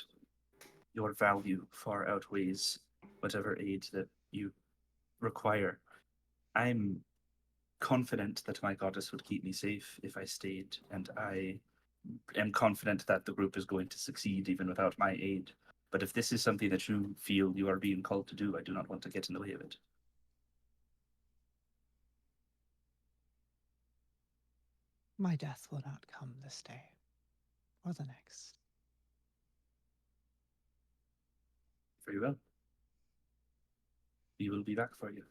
your value far outweighs whatever aid that you require. I'm confident that my goddess would keep me safe if I stayed, and I am confident that the group is going to succeed even without my aid. But if this is something that you feel you are being called to do, I do not want to get in the way of it. My death will not come this day or the next. Very well. We will be back for you.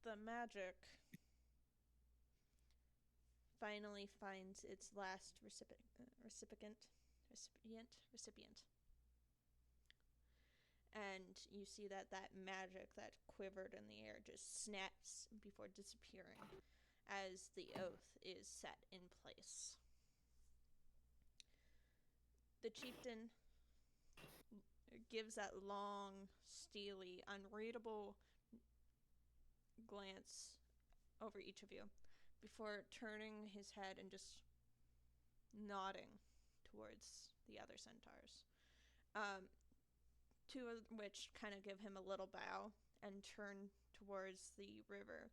the magic finally finds its last recipient. and you see that magic that quivered in the air just snaps before disappearing as the oath is set in place. The chieftain gives that long, steely, unreadable glance over each of you before turning his head and just nodding towards the other centaurs. Two of which kind of give him a little bow and turn towards the river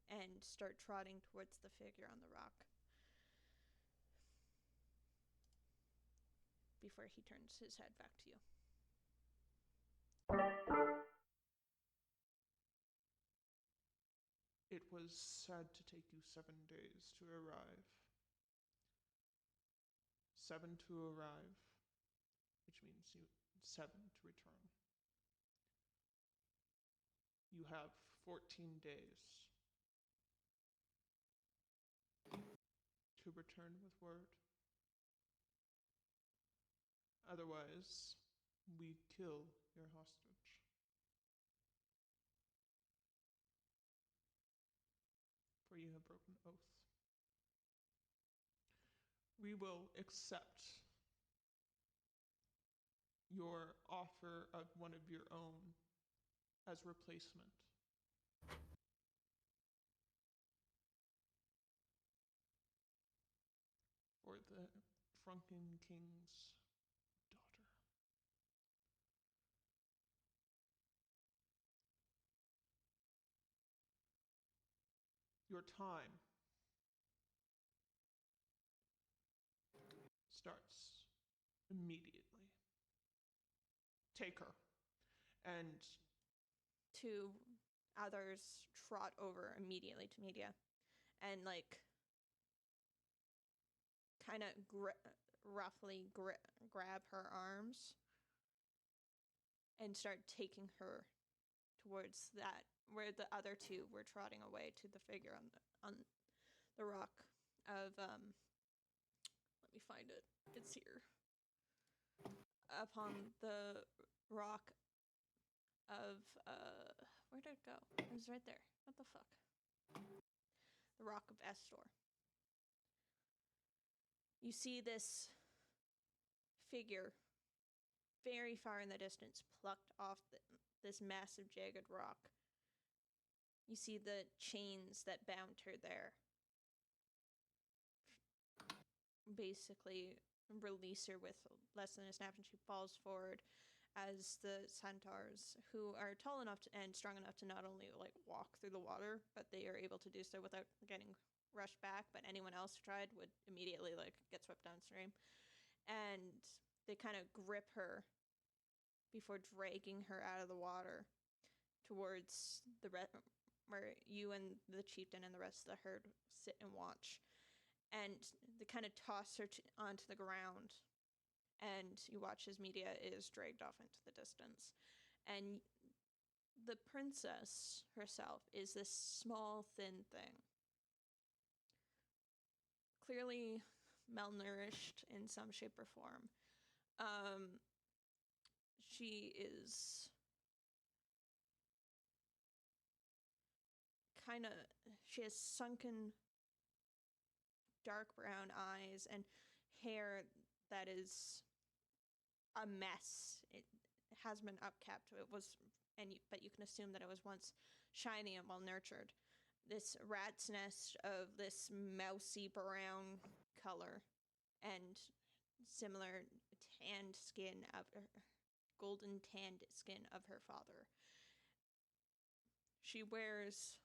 and start trotting towards the figure on the rock before he turns his head back to you. It was said to take you 7 days to arrive. 7 to arrive, which means 7 to return. You have 14 days to return with word. Otherwise, we kill your hostage. For you have broken oath. We will accept your offer of one of your own as replacement. For the drunken king's daughter. Your time starts immediately. Take her. And two others trot over immediately to Media and like kind of roughly grab her arms and start taking her towards that where the other two were trotting away to the figure on the rock of let me find it. It's here. Upon the rock of where did it go? It was right there. What the fuck? The rock of Estor. You see this figure very far in the distance plucked off this massive jagged rock. You see the chains that bound her there basically release her with less than a snap, and she falls forward as the centaurs, who are tall enough and strong enough to not only like walk through the water, but they are able to do so without getting rushed back. But anyone else who tried would immediately like get swept downstream, and they kind of grip her before dragging her out of the water towards the where you and the chieftain and the rest of the herd sit and watch. And they kind of toss her onto the ground, and you watch as Media is dragged off into the distance. And the princess herself is this small, thin thing, clearly malnourished in some shape or form. She is she has sunken dark brown eyes and hair that is a mess. It has been upkept. But you can assume that it was once shiny and well nurtured. This rat's nest of this mousy brown color and similar tanned skin of golden tanned skin of her father. She wears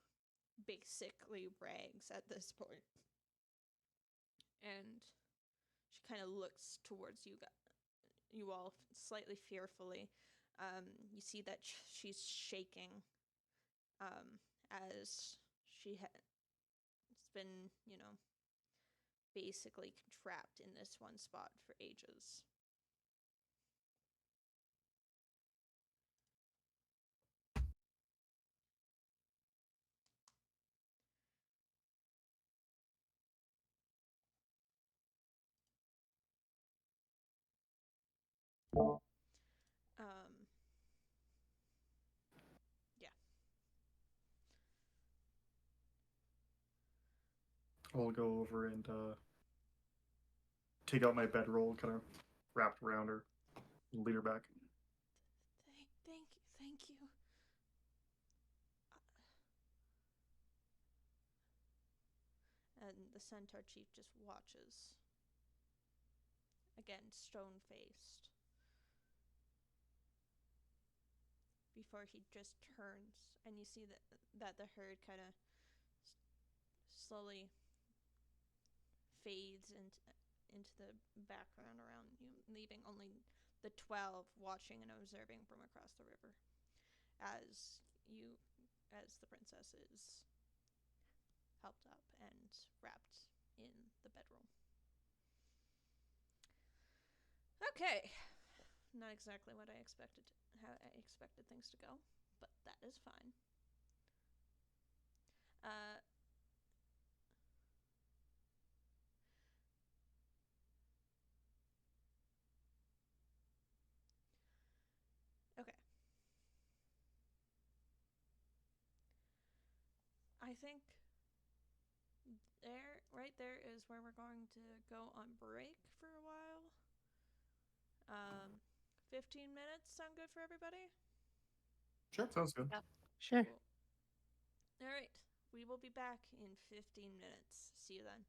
basically rags at this point. And she kind of looks towards you all slightly fearfully. You see that she's shaking as she has been, basically trapped in this one spot for ages. I'll go over and take out my bedroll, kind of wrapped around her, and lead her back. Thank you. And the centaur chief just watches. Again, stone-faced. Before he just turns, and you see that the herd kind of slowly fades into the background around you, leaving only the 12 watching and observing from across the river as the princess is helped up and wrapped in the bedroll. Okay. Not exactly how I expected things to go, but that is fine. Okay. I think right there is where we're going to go on break for a while. 15 minutes sound good for everybody? Sure. Sounds good. Sure. Cool. All right. We will be back in 15 minutes. See you then.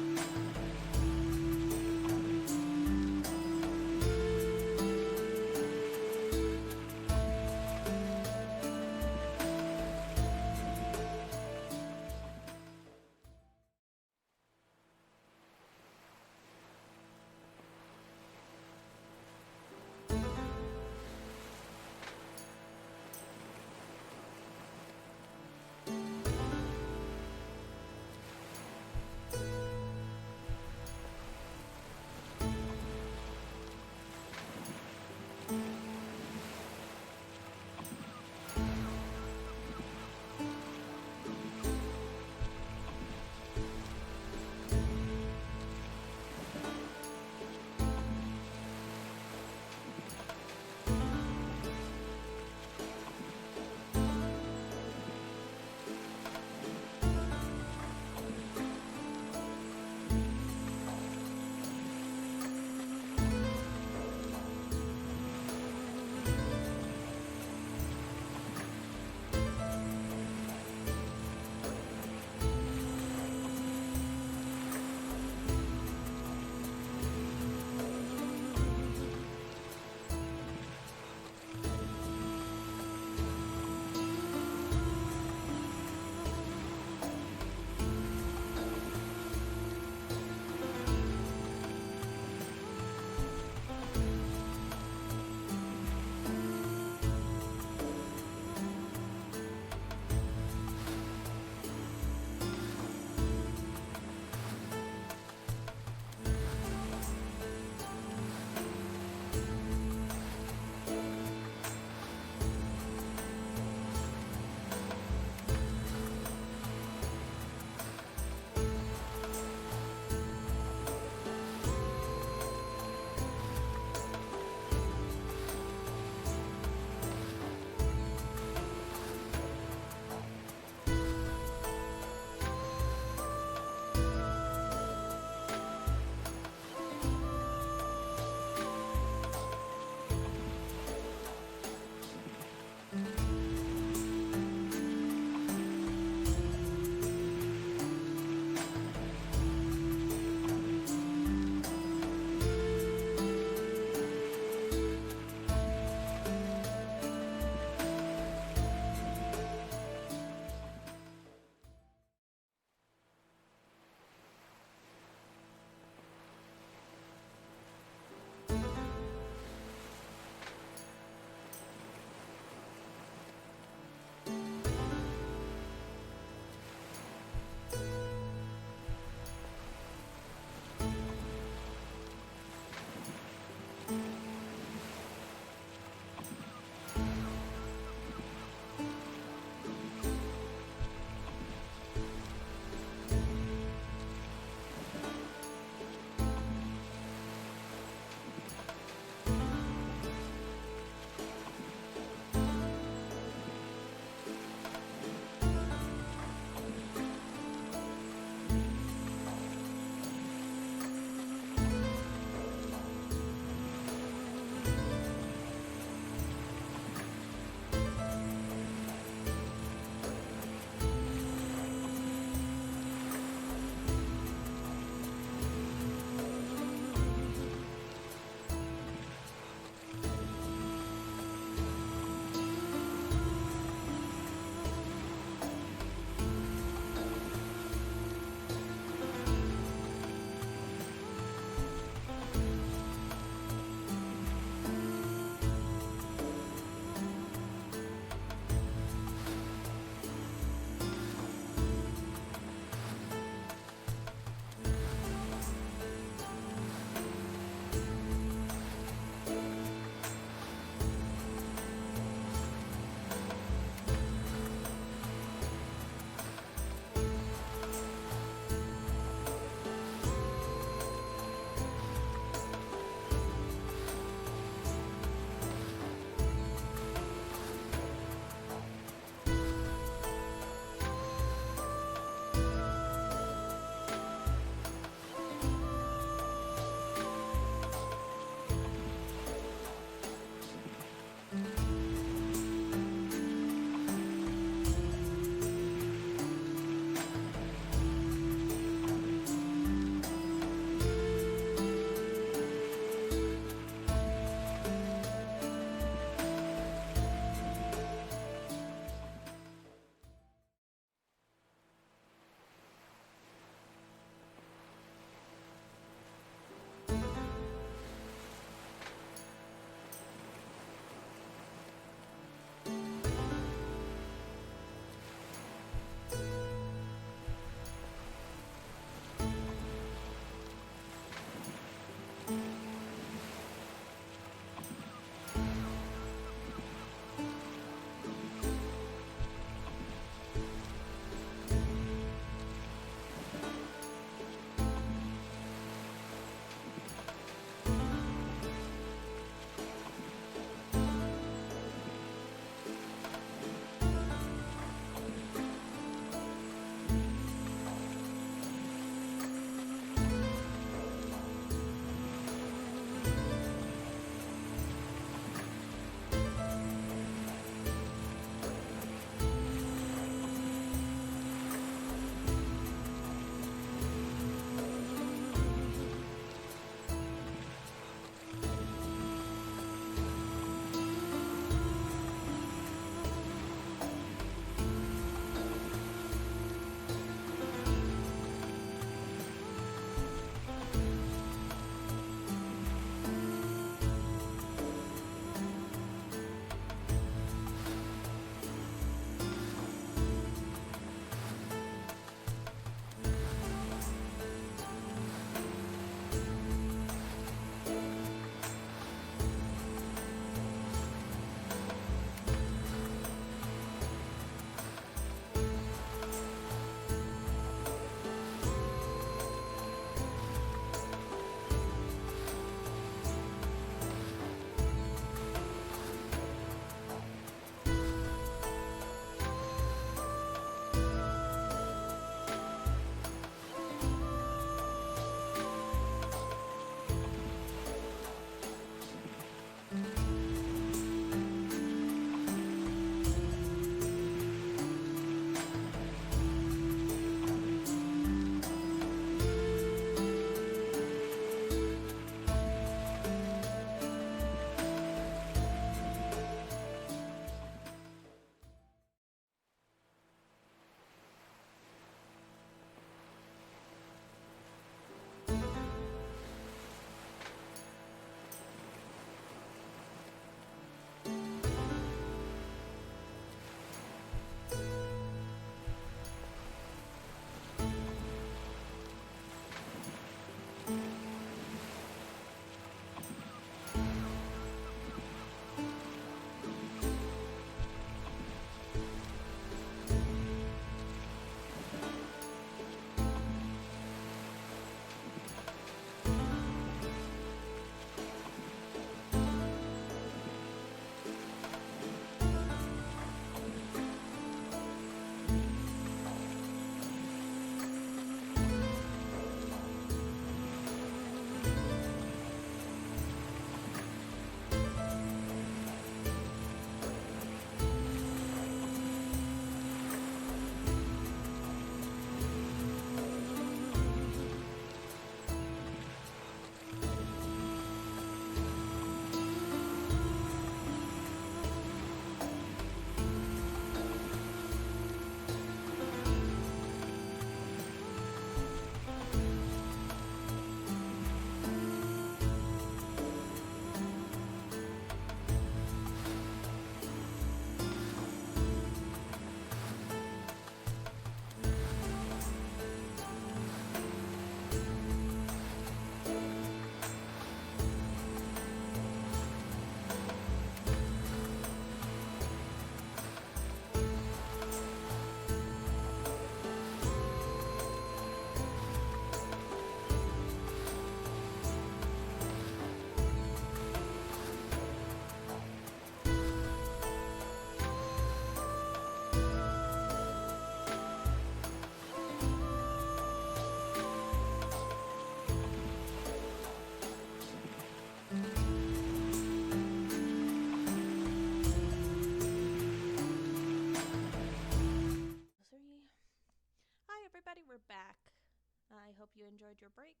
break.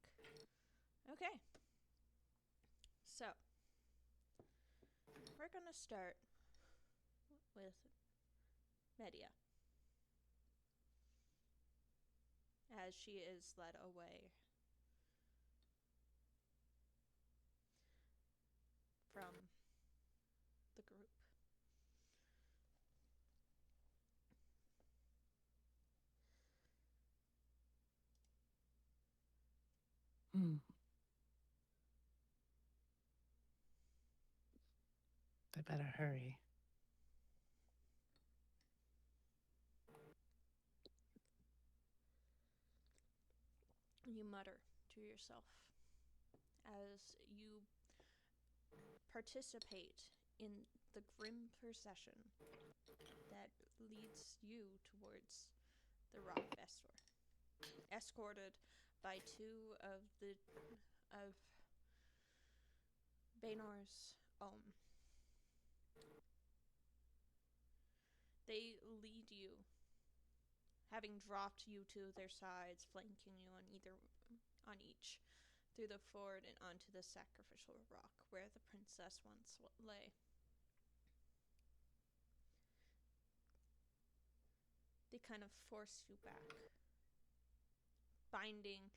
Okay. So, we're going to start with Media, as she is led away from the group. I better hurry. You mutter to yourself as you participate in the grim procession that leads you towards the Rock Vestor, escorted by two of Banor's own. They lead you, having dropped you to their sides, flanking you on each, through the ford and onto the sacrificial rock where the princess once lay. They kind of force you back, binding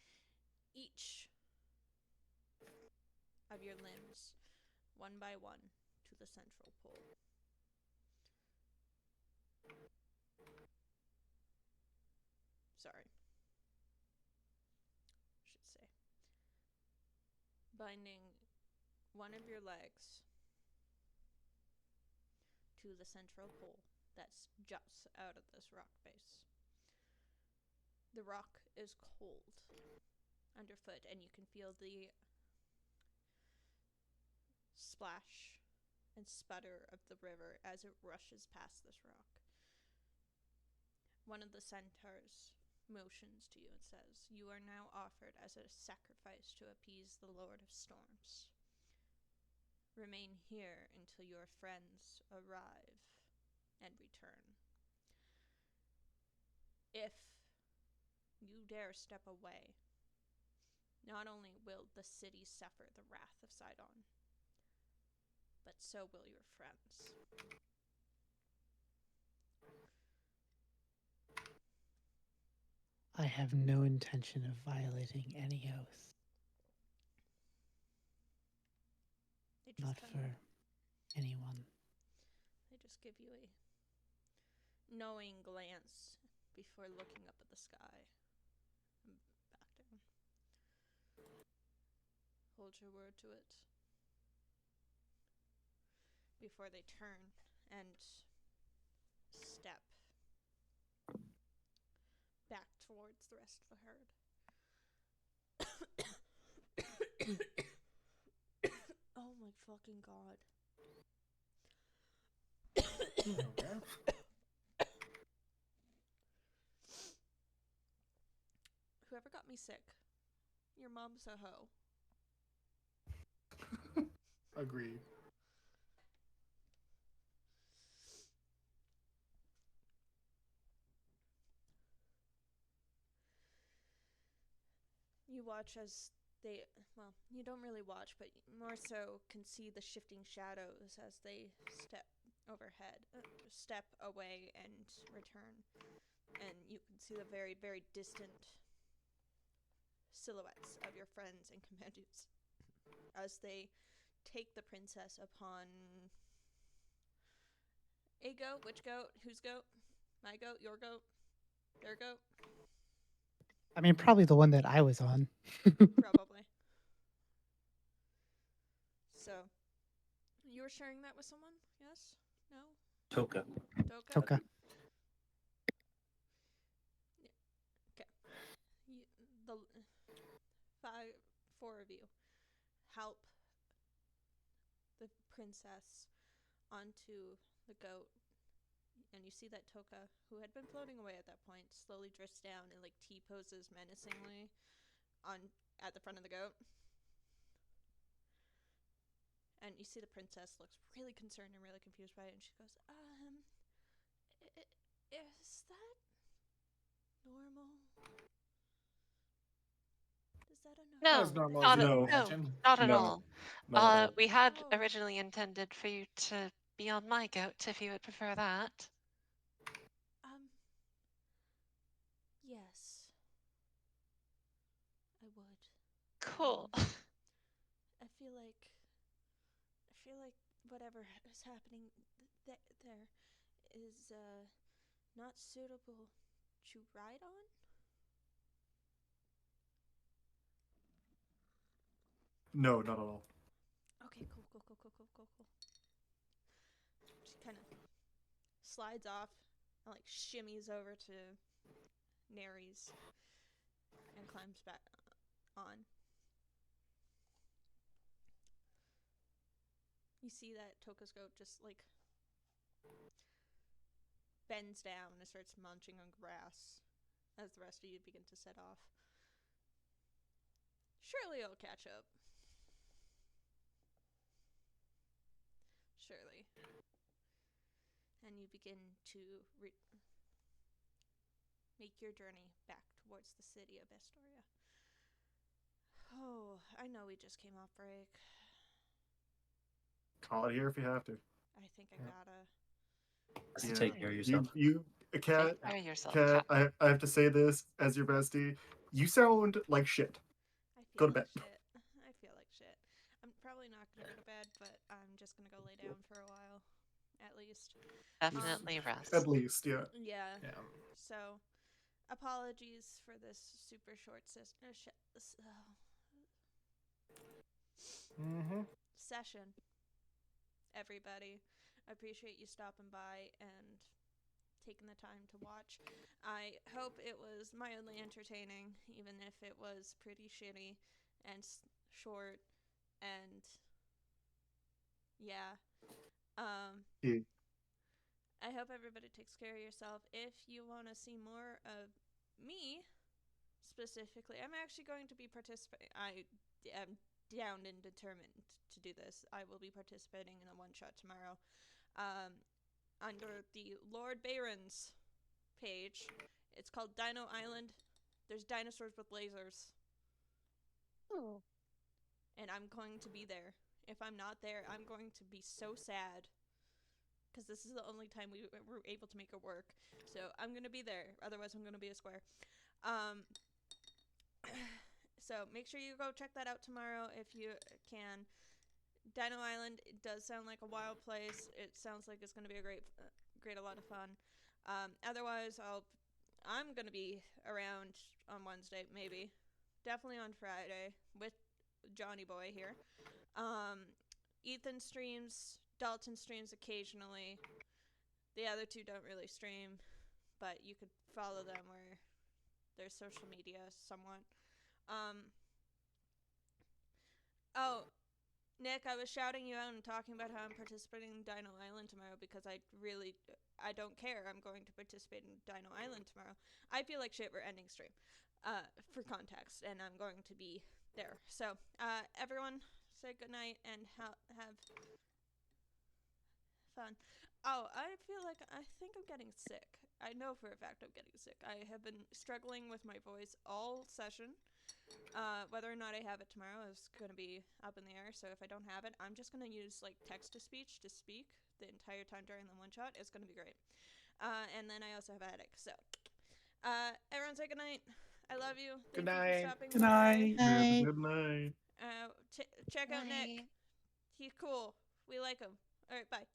each of your limbs, one by one, to the central pole. Sorry. Should say. Binding one of your legs to the central pole that juts out of this rock face. The rock is cold underfoot, and you can feel the splash and sputter of the river as it rushes past this rock. One of the centaurs motions to you and says, "You are now offered as a sacrifice to appease the Lord of Storms. Remain here until your friends arrive and return. If you dare step away, not only will the city suffer the wrath of Sidon, but so will your friends." I have no intention of violating any oath. They just Not kinda- for anyone. They just give you a knowing glance before looking up at the sky and back down. Hold your word to it. Before they turn and step back towards the rest of the herd. Oh my fucking god. Okay. Whoever got me sick, your mom's a hoe. Agreed. You watch as they, well, you don't really watch, but more so can see the shifting shadows as they step overhead, step away and return. And you can see the very, very distant silhouettes of your friends and companions as they take the princess upon a goat. Which goat? Whose goat? My goat? Your goat? Their goat? I mean, probably the one that I was on. Probably. So, you were sharing that with someone? Yes? No? Toka. Doka? Toka. You, the four of you help the princess onto the goat, and you see that Toka, who had been floating away at that point, slowly drifts down and like T-poses menacingly at the front of the goat. And you see the princess looks really concerned and really confused by it, and she goes, is that normal? Does that a no? No, As normal not as you at, can No. no, imagine. not at No. all. Not at all. We had Oh. originally intended for you to be on my goat if you would prefer that. Yes. I would. Cool. I feel like whatever is happening there is not suitable to ride on. No, not at all. Okay, cool. She kind of slides off and like shimmies over to Nary's and climbs back on. You see that Toka's goat just like bends down and starts munching on grass as the rest of you begin to set off. Surely it'll catch up. Surely. And you begin to make your journey back towards the city of Estoria. Oh, I know we just came off break. Call it here if you have to. I think I Yeah. gotta. Yeah. Take care of yourself. You, Cat, Take care of yourself, Cat. Cat. I have to say this as your bestie. You sound like shit. I feel Go to like bed. shit. I feel like shit. I'm probably not gonna go to bed, but I'm just gonna go lay down for a while, at least. Definitely rest. At least, yeah. Yeah. Yeah. So, apologies for this super short Mm-hmm. session, everybody. I appreciate you stopping by and taking the time to watch. I hope it was mildly entertaining, even if it was pretty shitty and short and yeah. Yeah. I hope everybody takes care of yourself. If you want to see more of me specifically, I'm actually going to be participating. I am down and determined to do this. I will be participating in a one-shot tomorrow. Under the Lord Baron's page. It's called Dino Island. There's dinosaurs with lasers. Ooh. And I'm going to be there. If I'm not there, I'm going to be so sad. Because this is the only time we were able to make it work. So I'm going to be there. Otherwise, I'm going to be a square. So make sure you go check that out tomorrow if you can. Dino Island, it does sound like a wild place. It sounds like it's going to be a great, a lot of fun. Otherwise, I'm going to be around on Wednesday, maybe. Definitely on Friday with Johnny Boy here. Ethan streams, Dalton streams occasionally. The other two don't really stream, but you could follow them where their social media somewhat. Oh, Nick, I was shouting you out and talking about how I'm participating in Dino Island tomorrow because I don't care. I'm going to participate in Dino Island tomorrow. I feel like shit, we're ending stream, for context, and I'm going to be there. So, everyone, say goodnight and have fun. Oh, I think I'm getting sick. I know for a fact I'm getting sick. I have been struggling with my voice all session. Whether or not I have it tomorrow is going to be up in the air. So if I don't have it, I'm just going to use like text-to-speech to speak the entire time during the one-shot. It's going to be great. And then I also have a headache. So, everyone say goodnight. I love you. Good Thank you night. for stopping Good by. night. Night. Good night. Check out Nick. He's cool. We like him. All right, bye.